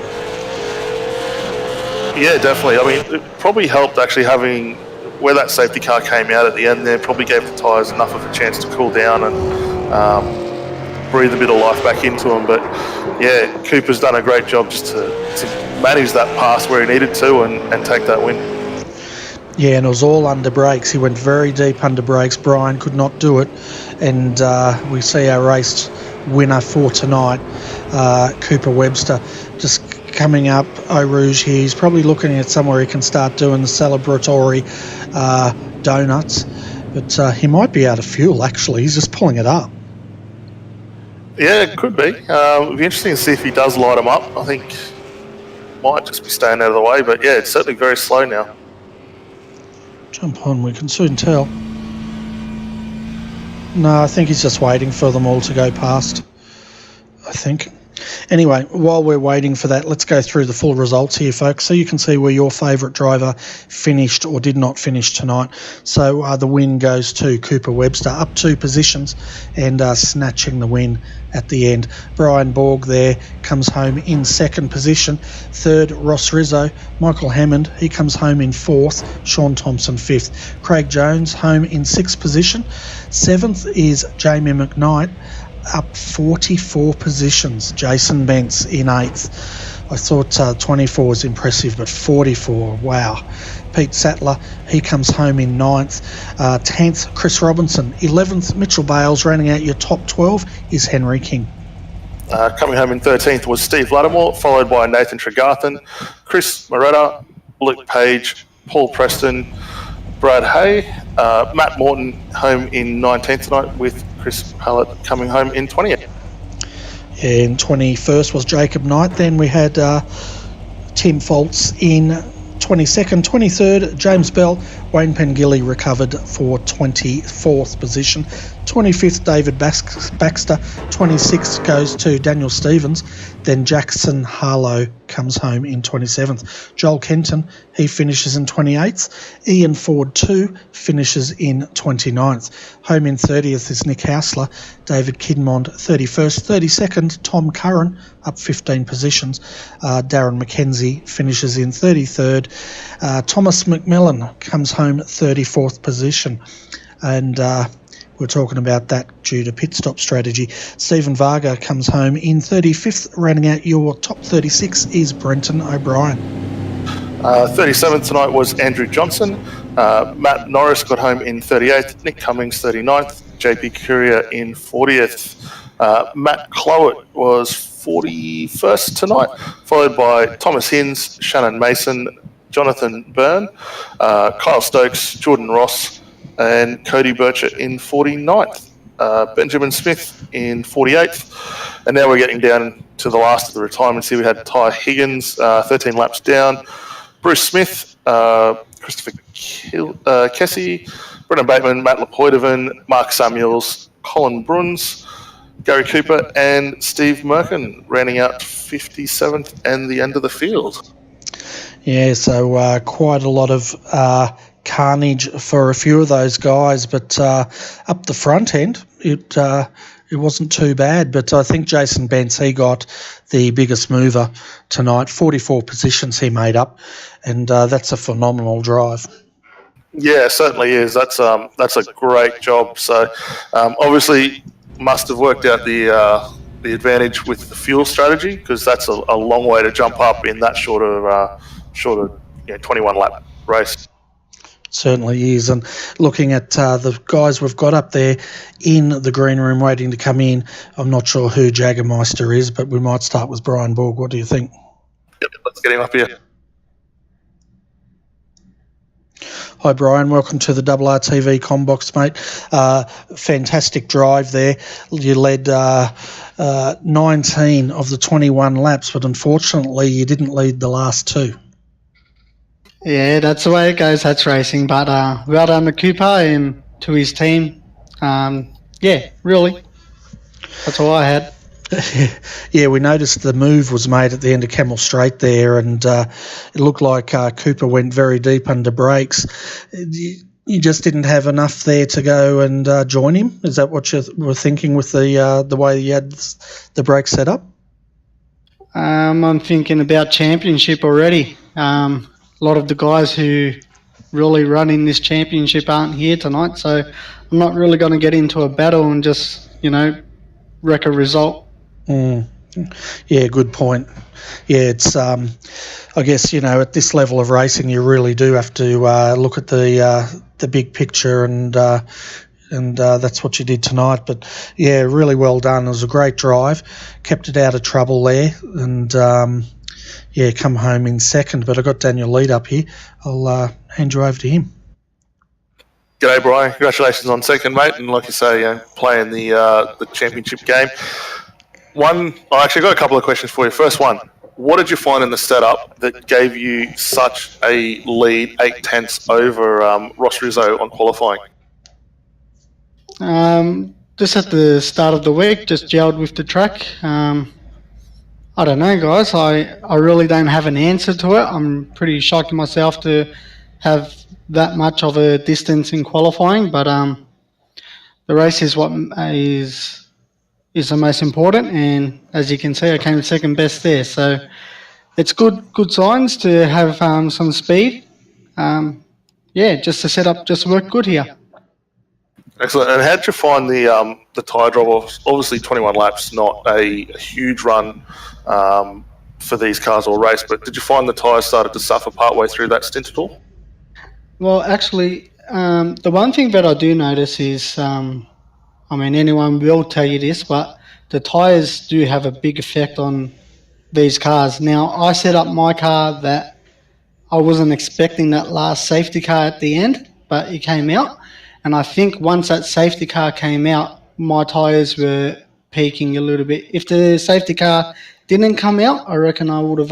Yeah, definitely. I mean, it probably helped actually having where that safety car came out at the end there, probably gave the tyres enough of a chance to cool down and breathe a bit of life back into them. But yeah, Cooper's done a great job just to manage that pass where he needed to and take that win. Yeah, and it was all under brakes. He went very deep under brakes. Brian could not do it. And we see our race winner for tonight, Cooper Webster, just coming up Eau Rouge here. He's probably looking at somewhere he can start doing the celebratory donuts. But he might be out of fuel, actually. He's just pulling it up. Yeah, it could be. It'd be interesting to see if he does light them up. I think might just be staying out of the way. But yeah, it's certainly very slow now. Jump on, we can soon tell. No, I think he's just waiting for them all to go past, I think. Anyway, while we're waiting for that, let's go through the full results here, folks, so you can see where your favourite driver finished or did not finish tonight. So the win goes to Cooper Webster, up 2 positions and snatching the win at the end. Brian Borg there comes home in second position. Third, Ross Rizzo. Michael Hammond, he comes home in fourth. Sean Thompson fifth. Craig Jones home in sixth position. Seventh is Jamie McKnight, up 44 positions. Jason Bence in 8th. I thought 24 was impressive, but 44, wow. Pete Sattler, he comes home in 9th. 10th, Chris Robinson. 11th, Mitchell Bales. Rounding out your top 12 is Henry King. Coming home in 13th was Steve Lattimore, followed by Nathan Tregarthen, Chris Moretta, Luke Page, Paul Preston, Brad Hay. Matt Morton home in 19th tonight, with Chris Hallett coming home in 20th. In 21st was Jacob Knight. Then we had Tim Foltz in 22nd. 23rd, James Bell. Wayne Pengilly recovered for 24th position. 25th, David Baxter. 26th goes to Daniel Stevens. Then Jackson Harlow comes home in 27th. Joel Kenton, he finishes in 28th. Ian Ford 2 finishes in 29th. Home in 30th is Nick Hausler. David Kidmond 31st. 32nd, Tom Curran, up 15 positions. Darren McKenzie finishes in 33rd. Thomas McMillan comes home 34th position. And we're talking about that due to pit stop strategy. Stephen Varga comes home in 35th. Rounding out your top 36 is Brenton O'Brien. 37th tonight was Andrew Johnson. Matt Norris got home in 38th. Nick Cummings 39th. JP Courier in 40th. Matt Clowett was 41st tonight, followed by Thomas Hinds, Shannon Mason, Jonathan Byrne, Kyle Stokes, Jordan Ross, and Cody Burchett in 49th. Benjamin Smith in 48th. And now we're getting down to the last of the retirements here. We had Ty Higgins, 13 laps down. Bruce Smith, Christopher Kessie, Brendan Bateman, Matt Lepoidovan, Mark Samuels, Colin Bruns, Gary Cooper, and Steve Merkin rounding out 57th and the end of the field. Yeah, so quite a lot of carnage for a few of those guys, but up the front end, it wasn't too bad. But I think Jason Bentz, he got the biggest mover tonight. 44 positions he made up, and that's a phenomenal drive. Yeah, it certainly is. That's a great job. So obviously must have worked out the advantage with the fuel strategy, because that's a long way to jump up in that short of 21 lap race. Certainly is. And looking at the guys we've got up there in the green room waiting to come in, I'm not sure who Jaggermeister is, but we might start with Brian Borg. What do you think? Yep, let's get him up here. Hi, Brian. Welcome to the RRTV Combox, mate. Fantastic drive there. You led 19 of the 21 laps, but unfortunately you didn't lead the last two. Yeah, that's the way it goes. That's racing. But well done to Cooper and to his team. Yeah, really. That's all I had. Yeah, we noticed the move was made at the end of Camel Straight there, and it looked like Cooper went very deep under brakes. You just didn't have enough there to go and join him? Is that what you were thinking with the way you had the brake set up? I'm thinking about championship already. A lot of the guys who really run in this championship aren't here tonight, so I'm not really going to get into a battle and just, wreck a result. Yeah, good point. Yeah, it's I guess at this level of racing you really do have to look at the big picture, and that's what you did tonight. But yeah, really well done. It was a great drive, kept it out of trouble there, and come home in second. But I got Daniel Lead up here. I'll hand you over to him. G'day, Brian. Congratulations on second, mate. And like you say, playing the championship game. I actually got a couple of questions for you. First one, what did you find in the setup that gave you such a lead, 8/10 over Ross Rizzo on qualifying? Just at the start of the week, just gelled with the track. I don't know, guys. I really don't have an answer to it. I'm pretty shocked myself to have that much of a distance in qualifying, but the race is what is the most important, and as you can see, I came second best there. So it's good signs to have some speed. Just the setup just worked good here. Excellent. And how did you find the tyre drop-off? Obviously, 21 laps, not a huge run for these cars or race, but did you find the tyres started to suffer partway through that stint at all? Well, actually, the one thing that I do notice is, anyone will tell you this, but the tyres do have a big effect on these cars. Now, I set up my car that I wasn't expecting that last safety car at the end, but it came out. And I think once that safety car came out, my tyres were peaking a little bit. If the safety car didn't come out, I reckon I would have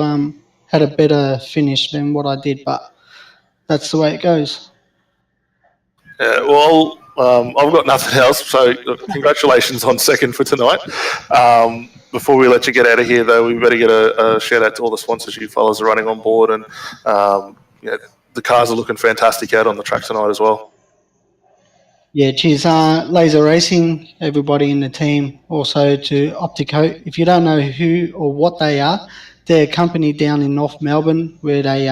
had a better finish than what I did, but that's the way it goes. Yeah, well, I've got nothing else, so congratulations on second for tonight. Before we let you get out of here, though, we better get a shout out to all the sponsors you fellas are running on board, and the cars are looking fantastic out on the track tonight as well. Yeah, cheers. Laser Racing, everybody in the team, also to Opticoat. If you don't know who or what they are, they're a company down in North Melbourne where they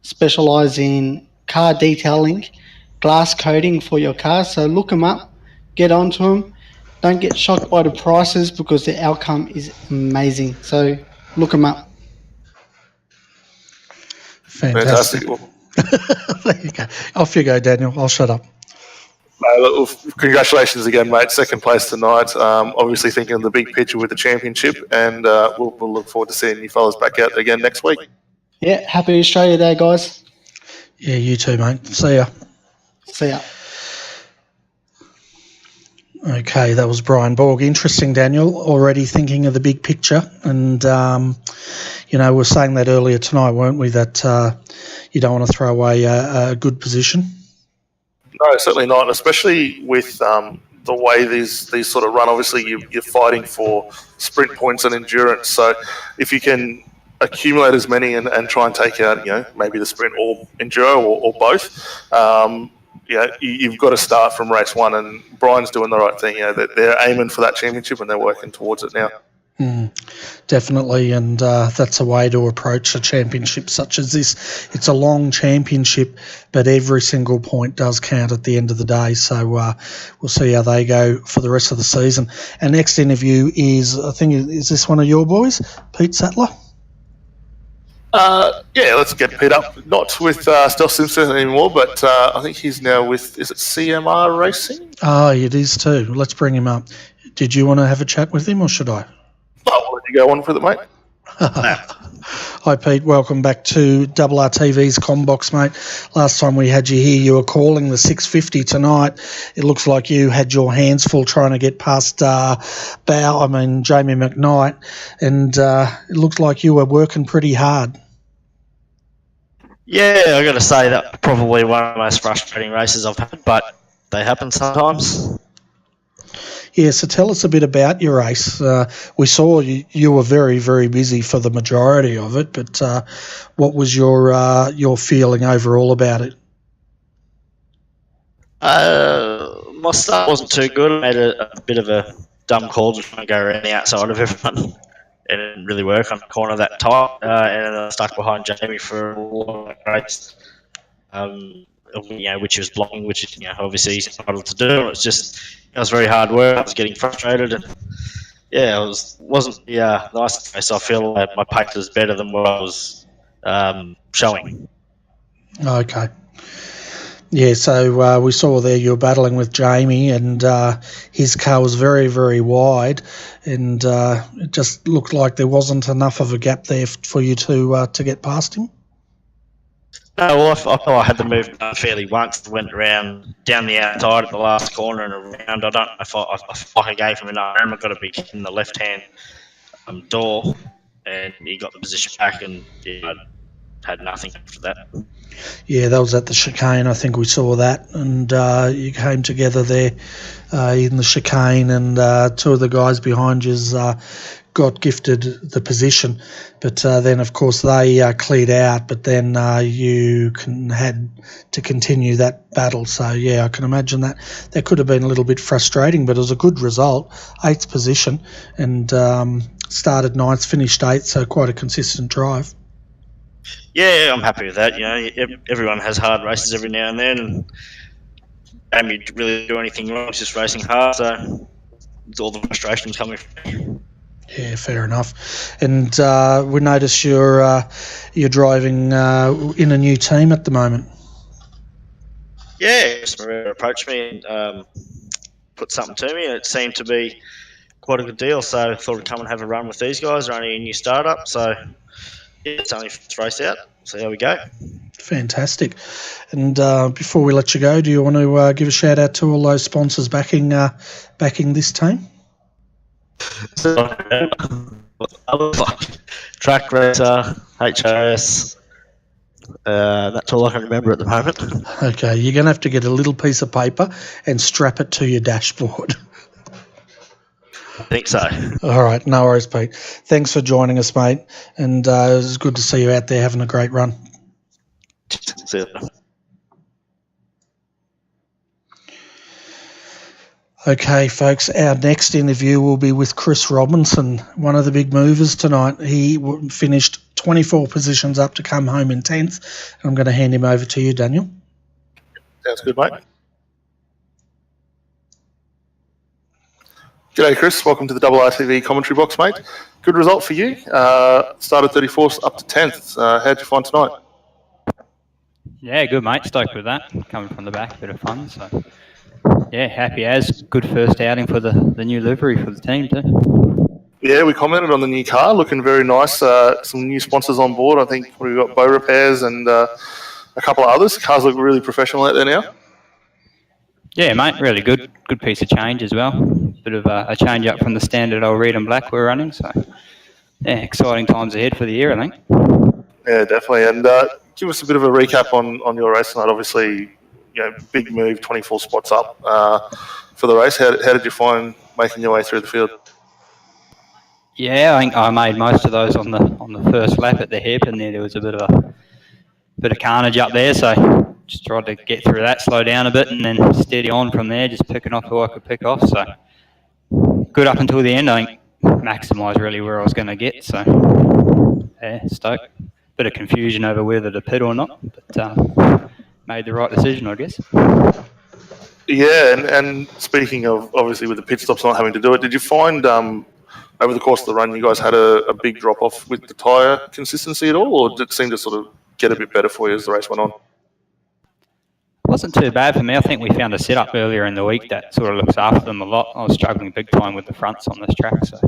specialise in car detailing, glass coating for your car. So look them up, get onto them. Don't get shocked by the prices because the outcome is amazing. So look them up. Fantastic. There you go. Off you go, Daniel. I'll shut up. Congratulations again, mate. Second place tonight. Obviously thinking of the big picture with the championship, and we'll look forward to seeing you fellas back out again next week. Yeah, happy Australia Day, guys. Yeah, you too, mate. See ya. See ya. Okay, that was Brian Borg. Interesting, Daniel, already thinking of the big picture. And, we were saying that earlier tonight, weren't we, that you don't want to throw away a good position? No, certainly not, especially with the way these sort of run. Obviously, you're fighting for sprint points and endurance. So if you can accumulate as many and try and take out, maybe the sprint or enduro or both, you've got to start from race one. And Brian's doing the right thing. They're aiming for that championship and they're working towards it now. Definitely, and that's a way to approach a championship such as this. It's a long championship, but every single point does count at the end of the day. So we'll see how they go for the rest of the season. Our next interview is, I think, is this one of your boys, Pete Sattler? Let's get Pete up. Not with Stealth Simpson anymore, but I think he's now with, is it CMR Racing? Oh, it is too. Let's bring him up. Did you want to have a chat with him, or should I? I'll let you go on with it, mate. Hi, Pete. Welcome back to RRTV's Combox, mate. Last time we had you here, you were calling the 650 tonight. It looks like you had your hands full trying to get past Jamie McKnight, and it looked like you were working pretty hard. Yeah, I got to say that probably one of the most frustrating races I've had, but they happen sometimes. Yeah, so tell us a bit about your race. We saw you were very, very busy for the majority of it, but what was your feeling overall about it? My start wasn't too good. I made a bit of a dumb call to try and go around the outside of everyone. It didn't really work on the corner that tight, and I stuck behind Jamie for a lot of race. Which he was blocking, which obviously he's entitled to do. It was very hard work. I was getting frustrated, and it wasn't the nicest race. I feel like my pace was better than what I was showing. Okay. Yeah, so we saw there you were battling with Jamie, and his car was very, very wide, and it just looked like there wasn't enough of a gap there for you to get past him. No, well, I thought I had the move fairly once. Went around down the outside at the last corner and around. I don't know if I gave him enough room. I got to be in the left-hand door, and he got the position back, and I had nothing after that. Yeah, that was at the chicane. I think we saw that, and you came together there in the chicane, and two of the guys behind you got gifted the position, but then of course they cleared out, but then you had to continue that battle. So yeah, I can imagine that could have been a little bit frustrating, but it was a good result, 8th position, and started 9th, finished 8th, so quite a consistent drive. Yeah, I'm happy with that. Everyone has hard races every now and then, and Amy didn't really do anything wrong. It's just racing hard, so it's all the frustrations coming from. Yeah, fair enough. And we notice you're driving in a new team at the moment. Yeah, Maria approached me and put something to me, and it seemed to be quite a good deal. So I thought I'd come and have a run with these guys. They're only a new startup, so yeah, it's only first race out. So there we go. Fantastic. And before we let you go, do you want to give a shout out to all those sponsors backing this team? Track Racer, HRS, that's all I can remember at the moment. Okay, you're going to have to get a little piece of paper and strap it to your dashboard. I think so. All right, no worries, Pete. Thanks for joining us, mate, and it was good to see you out there having a great run. See you. Okay, folks, our next interview will be with Chris Robinson, one of the big movers tonight. He finished 24 positions up to come home in 10th. I'm going to hand him over to you, Daniel. Sounds good, mate. G'day, Chris. Welcome to the RRTV commentary box, mate. Good result for you. Started 34th up to 10th. How'd you find tonight? Yeah, good, mate. Stoked with that. Coming from the back, a bit of fun. So, yeah, happy as. Good first outing for the new livery for the team too. Yeah, we commented on the new car, looking very nice. Some new sponsors on board. I think we've got Bow Repairs and a couple of others. Cars look really professional out there now. Yeah, mate, really good. Good piece of change as well. Bit of a change up from the standard old red and black we're running. So, yeah, exciting times ahead for the year, I think. Yeah, definitely. And give us a bit of a recap on your race tonight. Obviously, big move, 24 spots up for the race. How did you find making your way through the field? Yeah, I think I made most of those on the first lap at the hairpin there. There was a bit of carnage up there, so just tried to get through that, slow down a bit, and then steady on from there, just picking off who I could pick off. So good up until the end. I think maximised really where I was going to get. So yeah, stoked. Bit of confusion over whether to pit or not, but made the right decision, I guess. Yeah, and speaking of obviously with the pit stops not having to do it, did you find over the course of the run you guys had a big drop off with the tyre consistency at all, or did it seem to sort of get a bit better for you as the race went on? It wasn't too bad for me. I think we found a setup earlier in the week that sort of looks after them a lot. I was struggling big time with the fronts on this track, so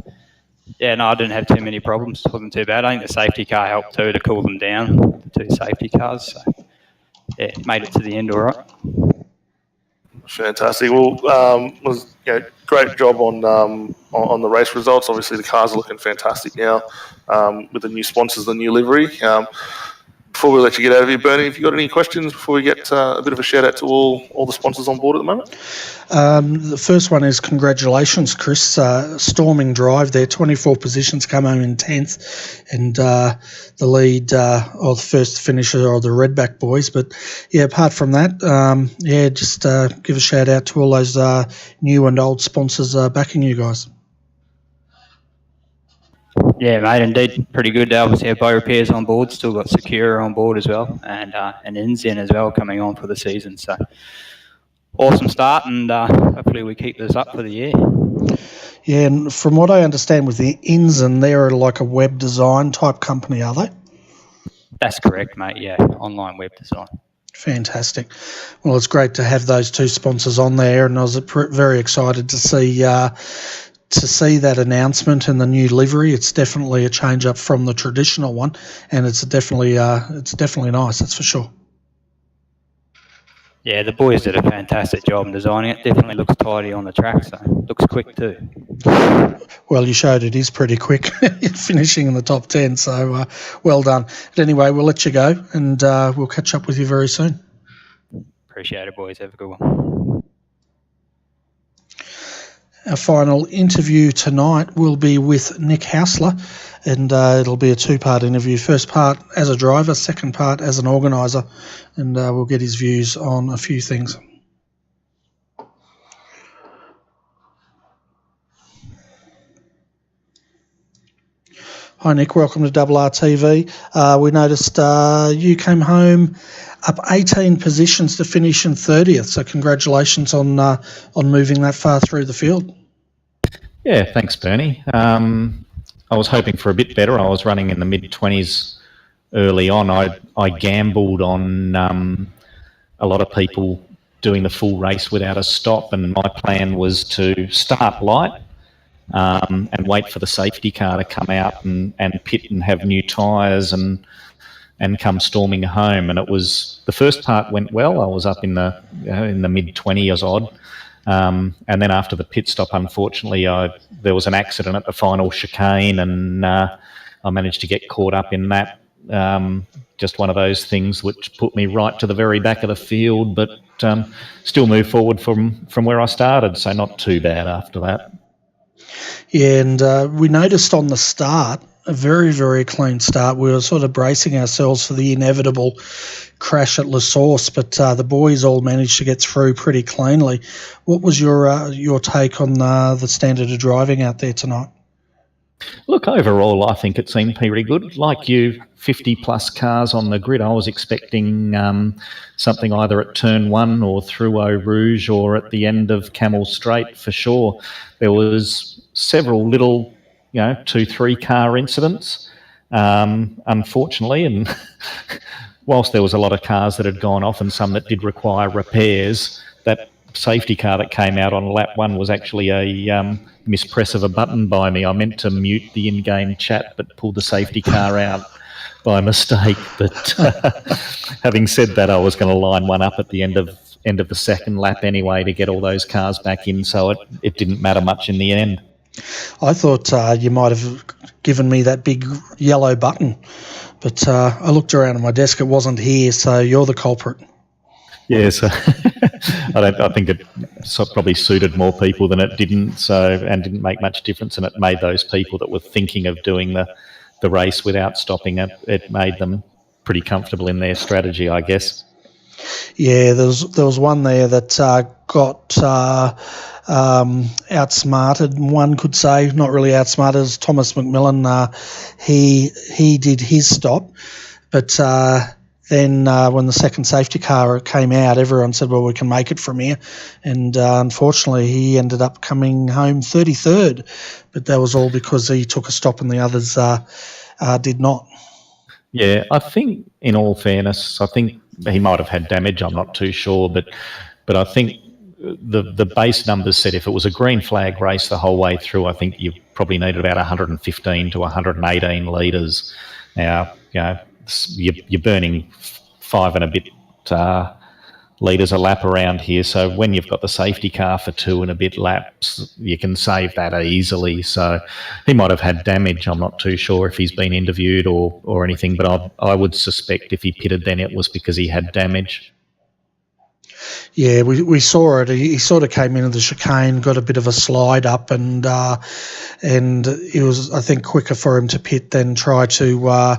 yeah, no, I didn't have too many problems. It wasn't too bad. I think the safety car helped too to cool them down, the two safety cars. So yeah, made it to the end all right. Fantastic. Well, was great job on the race results. Obviously, the cars are looking fantastic now with the new sponsors, the new livery. Before we let you get out of here, Bernie, have you got any questions before we get a bit of a shout out to all the sponsors on board at the moment? The first one is congratulations, Chris. Storming drive there, 24 positions, come home in 10th, and the lead or the first finisher are the Redback boys. But yeah, apart from that, just give a shout out to all those new and old sponsors backing you guys. Yeah, mate, indeed, pretty good. Obviously, have Bow Repairs on board, still got Secura on board as well, and Inzen as well coming on for the season. So awesome start, and hopefully we keep this up for the year. Yeah, and from what I understand with the Inzen, they're like a web design type company, are they? That's correct, mate. Yeah, online web design. Fantastic. Well, it's great to have those two sponsors on there, and I was very excited to see that announcement and the new livery. It's definitely a change up from the traditional one, and it's definitely nice, that's for sure. Yeah, the boys did a fantastic job in designing it. Definitely looks tidy on the track, so looks quick too. Well, you showed it is pretty quick, finishing in the top 10, so well done. But anyway, we'll let you go, and we'll catch up with you very soon. Appreciate it, boys. Have a good one. Our final interview tonight will be with Nick Hausler, and it'll be a two-part interview. First part as a driver, second part as an organiser, and we'll get his views on a few things. Hi Nick, welcome to RRTV. We noticed you came home up 18 positions to finish in 30th, so congratulations on moving that far through the field. Yeah, thanks Bernie. I was hoping for a bit better. I was running in the mid-20s early on. I gambled on a lot of people doing the full race without a stop, and my plan was to start light and wait for the safety car to come out and pit and have new tyres and come storming home. And it was, the first part went well. I was up in the mid-20s odd. And then after the pit stop, unfortunately, there was an accident at the final chicane, and I managed to get caught up in that. Just one of those things which put me right to the very back of the field, but still moved forward from where I started, so not too bad after that. Yeah, and we noticed on the start, a very, very clean start. We were sort of bracing ourselves for the inevitable crash at La Source, but the boys all managed to get through pretty cleanly. What was your take on the standard of driving out there tonight? Look, overall, I think it seemed pretty good. Like you, 50-plus cars on the grid. I was expecting something either at Turn 1 or through Eau Rouge or at the end of Camel Straight for sure. There was several little, 2-3 car incidents, unfortunately, and whilst there was a lot of cars that had gone off and some that did require repairs, that safety car that came out on lap 1 was actually a mispress of a button by me. I meant to mute the in-game chat but pulled the safety car out by mistake. But having said that, I was going to line one up at the end of the second lap anyway to get all those cars back in, so it didn't matter much in the end. I thought you might have given me that big yellow button, but I looked around at my desk, it wasn't here, so you're the culprit. Yeah, so I think it probably suited more people than it didn't, and didn't make much difference, and it made those people that were thinking of doing the race without stopping it made them pretty comfortable in their strategy, I guess. Yeah, there was one there that got outsmarted. One could say, not really outsmarted, as Thomas McMillan. He did his stop, but then when the second safety car came out, everyone said, well, we can make it from here. And unfortunately, he ended up coming home 33rd. But that was all because he took a stop and the others did not. Yeah, I think, in all fairness, I think he might have had damage. I'm not too sure. But I think the base numbers said if it was a green flag race the whole way through, I think you probably needed about 115 to 118 litres. Now, you're burning 5 and a bit litres a lap around here. So when you've got the safety car for 2 and a bit laps, you can save that easily. So he might have had damage. I'm not too sure if he's been interviewed or anything, but I would suspect if he pitted then it was because he had damage. Yeah, we saw it. He sort of came into the chicane, got a bit of a slide up, and it was, I think, quicker for him to pit than try to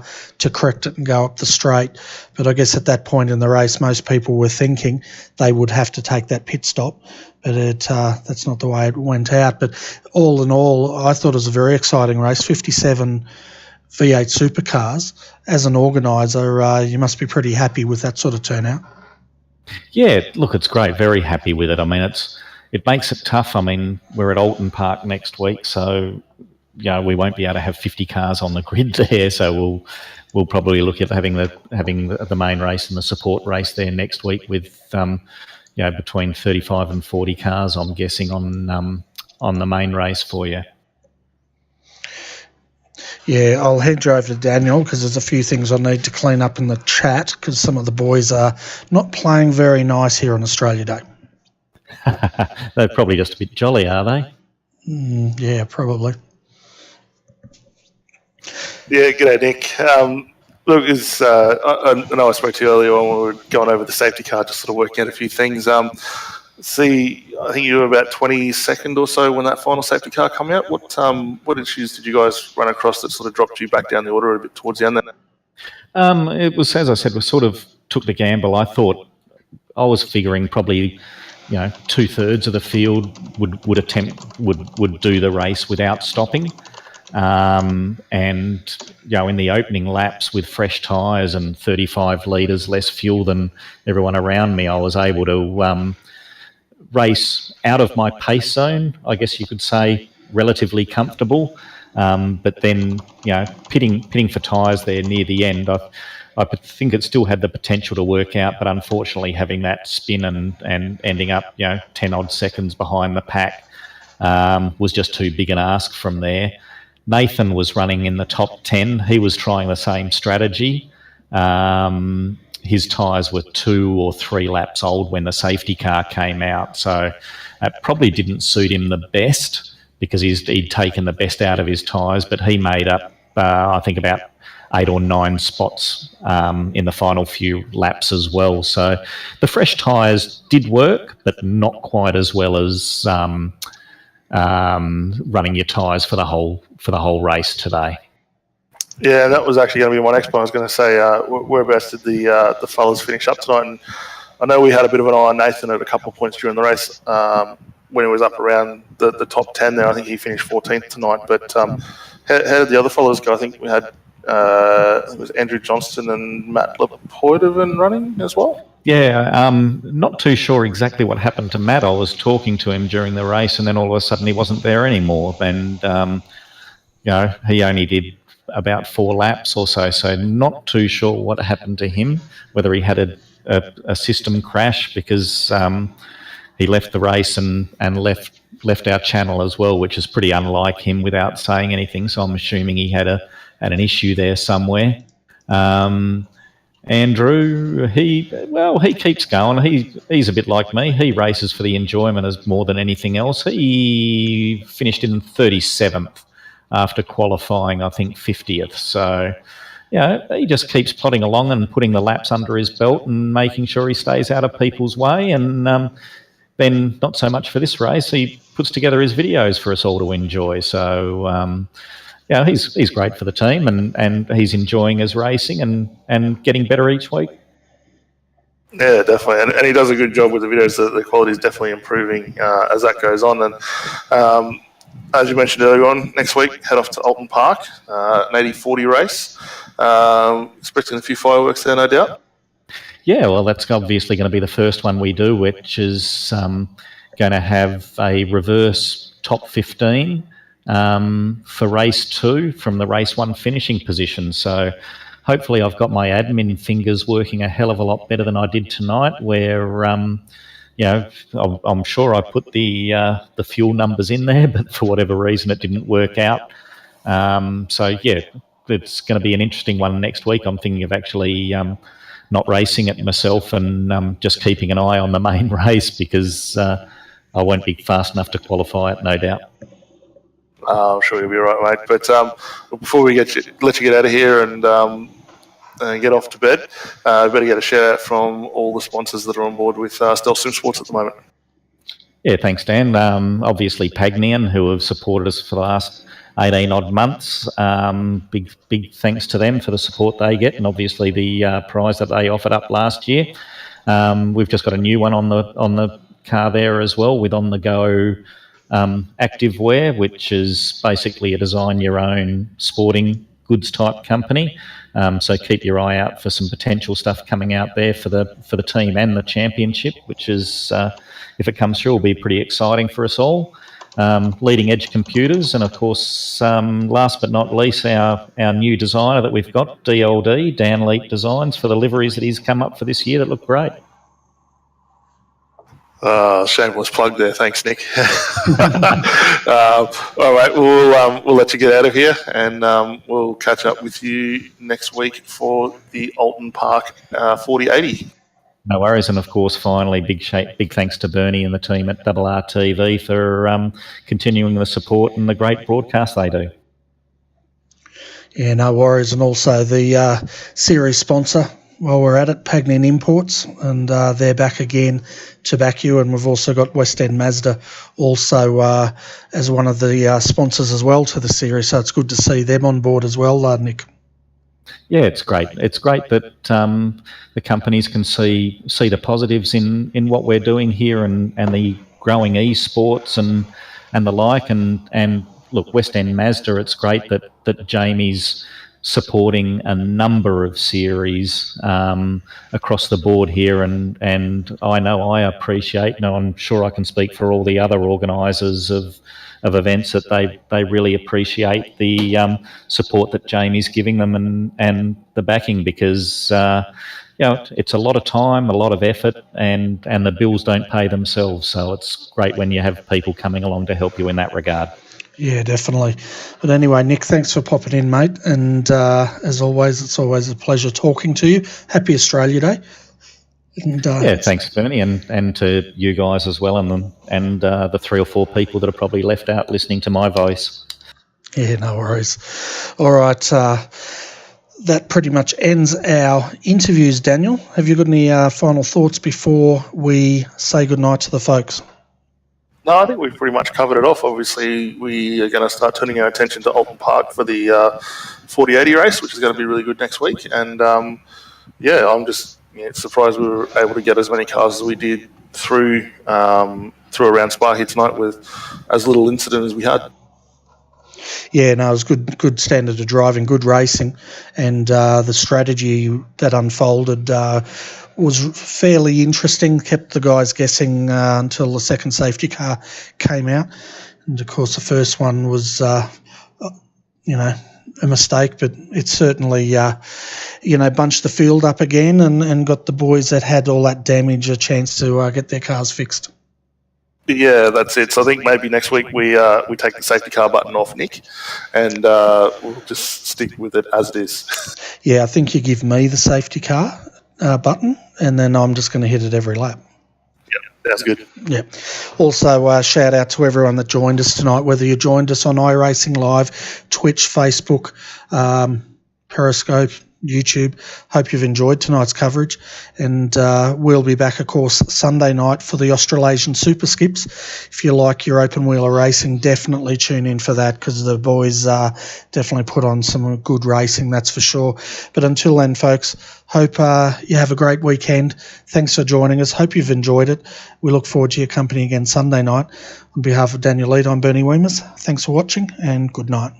correct it and go up the straight. But I guess at that point in the race, most people were thinking they would have to take that pit stop, but that's not the way it went out. But all in all, I thought it was a very exciting race. 57 V8 supercars. As an organiser, you must be pretty happy with that sort of turnout. Yeah, look, it's great. Very happy with it. I mean, it makes it tough. I mean, we're at Alton Park next week, so we won't be able to have 50 cars on the grid there. So we'll probably look at having the main race and the support race there next week with between 35 and 40 cars, I'm guessing, on the main race for you. Yeah, I'll head you over to Daniel because there's a few things I need to clean up in the chat because some of the boys are not playing very nice here on Australia Day. They're probably just a bit jolly, are they? Yeah, probably. Yeah, g'day, Nick. Look, I know I spoke to you earlier when we were going over the safety car, just sort of working out a few things. I think you were about 22nd or so when that final safety car came out. What issues did you guys run across that sort of dropped you back down the order a bit towards the end then? It was, as I said, we sort of took the gamble. I was figuring probably 2/3 of the field would do the race without stopping. And in the opening laps with fresh tyres and 35 litres less fuel than everyone around me, I was able to race out of my pace zone, I guess you could say, relatively comfortable. But then, pitting for tyres there near the end, I think it still had the potential to work out, but unfortunately having that spin and ending up 10 odd seconds behind the pack was just too big an ask from there. Nathan was running in the top 10. He was trying the same strategy. His tyres were 2 or 3 laps old when the safety car came out, so that probably didn't suit him the best because he'd taken the best out of his tyres, but he made up, I think, about 8 or 9 spots in the final few laps as well. So the fresh tyres did work, but not quite as well as running your tyres for the whole race today. Yeah, that was actually going to be my next point. I was going to say, whereabouts did the fellas finish up tonight? And I know we had a bit of an eye on Nathan at a couple of points during the race when he was up around the top 10 there. I think he finished 14th tonight. But how did the other fellas go? I think we had it was Andrew Johnston and Matt Lepoidovan running as well. Yeah, not too sure exactly what happened to Matt. I was talking to him during the race, and then all of a sudden he wasn't there anymore. And he only did about 4 laps or so not too sure what happened to him, whether he had a system crash because he left the race and left our channel as well, which is pretty unlike him without saying anything, so I'm assuming he had an issue there somewhere. Andrew, he keeps going. He's a bit like me. He races for the enjoyment as more than anything else. He finished in 37th after qualifying, I think, 50th. So he just keeps plodding along and putting the laps under his belt and making sure he stays out of people's way. And then not so much for this race, he puts together his videos for us all to enjoy. So, he's great for the team, and he's enjoying his racing and getting better each week. Yeah, definitely, and he does a good job with the videos. The quality is definitely improving as that goes on. And as you mentioned earlier on, next week head off to Alton Park, an 80-40 race. Expecting a few fireworks there, no doubt. Yeah, well, that's obviously going to be the first one we do, which is going to have a reverse top 15 for race 2 from the race 1 finishing position. So hopefully I've got my admin fingers working a hell of a lot better than I did tonight, where, I'm sure I put the fuel numbers in there, but for whatever reason it didn't work out. It's going to be an interesting one next week. I'm thinking of actually not racing it myself and just keeping an eye on the main race, because I won't be fast enough to qualify it, no doubt. I'm sure you'll be all right, mate. But before we let you get out of here and get off to bed, better get a shout out from all the sponsors that are on board with Stealth Sim Sports at the moment. Yeah, thanks, Dan. Obviously, Pagnian, who have supported us for the last 18 odd months. Big thanks to them for the support they get, and obviously the prize that they offered up last year. We've just got a new one on the car there as well, with On The Go Activewear, which is basically a design your own sporting goods type company. So keep your eye out for some potential stuff coming out there for the team and the championship, which is, if it comes through, will be pretty exciting for us all. Leading Edge Computers, and of course, last but not least, our new designer that we've got, DLD, Dan Leap Designs, for the liveries that he's come up for this year that look great. Shameless plug there. Thanks, Nick. All right, we'll let you get out of here, and we'll catch up with you next week for the Alton Park 4080. No worries, and of course, finally, big thanks to Bernie and the team at RRTV for continuing the support and the great broadcast they do. Yeah, no worries, and also the series sponsor, while we're at it, Pagnian Imports, and they're back again to back you, and we've also got West End Mazda also as one of the sponsors as well to the series, so it's good to see them on board as well, Nick. Yeah, it's great. It's great that the companies can see the positives in what we're doing here, and the growing esports and the like. And look, West End Mazda, it's great that Jamie's supporting a number of series across the board here, and I know I appreciate, I'm sure I can speak for all the other organisers of events, that they really appreciate the support that Jamie's giving them and the backing, because it's a lot of time, a lot of effort, and the bills don't pay themselves. So it's great when you have people coming along to help you in that regard. Yeah, definitely. But anyway, Nick, thanks for popping in, mate. And as always, it's always a pleasure talking to you. Happy Australia Day. And, thanks, Bernie, and to you guys as well, and the 3 or 4 people that are probably left out listening to my voice. Yeah, no worries. All right, that pretty much ends our interviews, Daniel. Have you got any final thoughts before we say goodnight to the folks? No, I think we've pretty much covered it off. Obviously, we are going to start turning our attention to Alton Park for the 4080 race, which is going to be really good next week. And, I'm just surprised we were able to get as many cars as we did through around Spa here tonight with as little incident as we had. Yeah, no, it was good standard of driving, good racing, and the strategy that unfolded was fairly interesting, kept the guys guessing until the second safety car came out. And, of course, the first one was, a mistake, but it certainly, bunched the field up again and got the boys that had all that damage a chance to get their cars fixed. Yeah, that's it. So I think maybe next week we take the safety car button off, Nick, and we'll just stick with it as it is. Yeah, I think you give me the safety car button, and then I'm just going to hit it every lap. Yeah, that's good. Yeah. Also, shout out to everyone that joined us tonight, whether you joined us on iRacing Live, Twitch, Facebook, Periscope, YouTube. Hope you've enjoyed tonight's coverage, and we'll be back, of course, Sunday night for the Australasian Super Skips. If you like your open wheeler racing, definitely tune in for that, because the boys definitely put on some good racing, that's for sure. But until then, folks, hope you have a great weekend. Thanks for joining us. Hope you've enjoyed it. We look forward to your company again Sunday night. On behalf of Daniel Lead, I'm Bernie Weemers. Thanks for watching, and good night.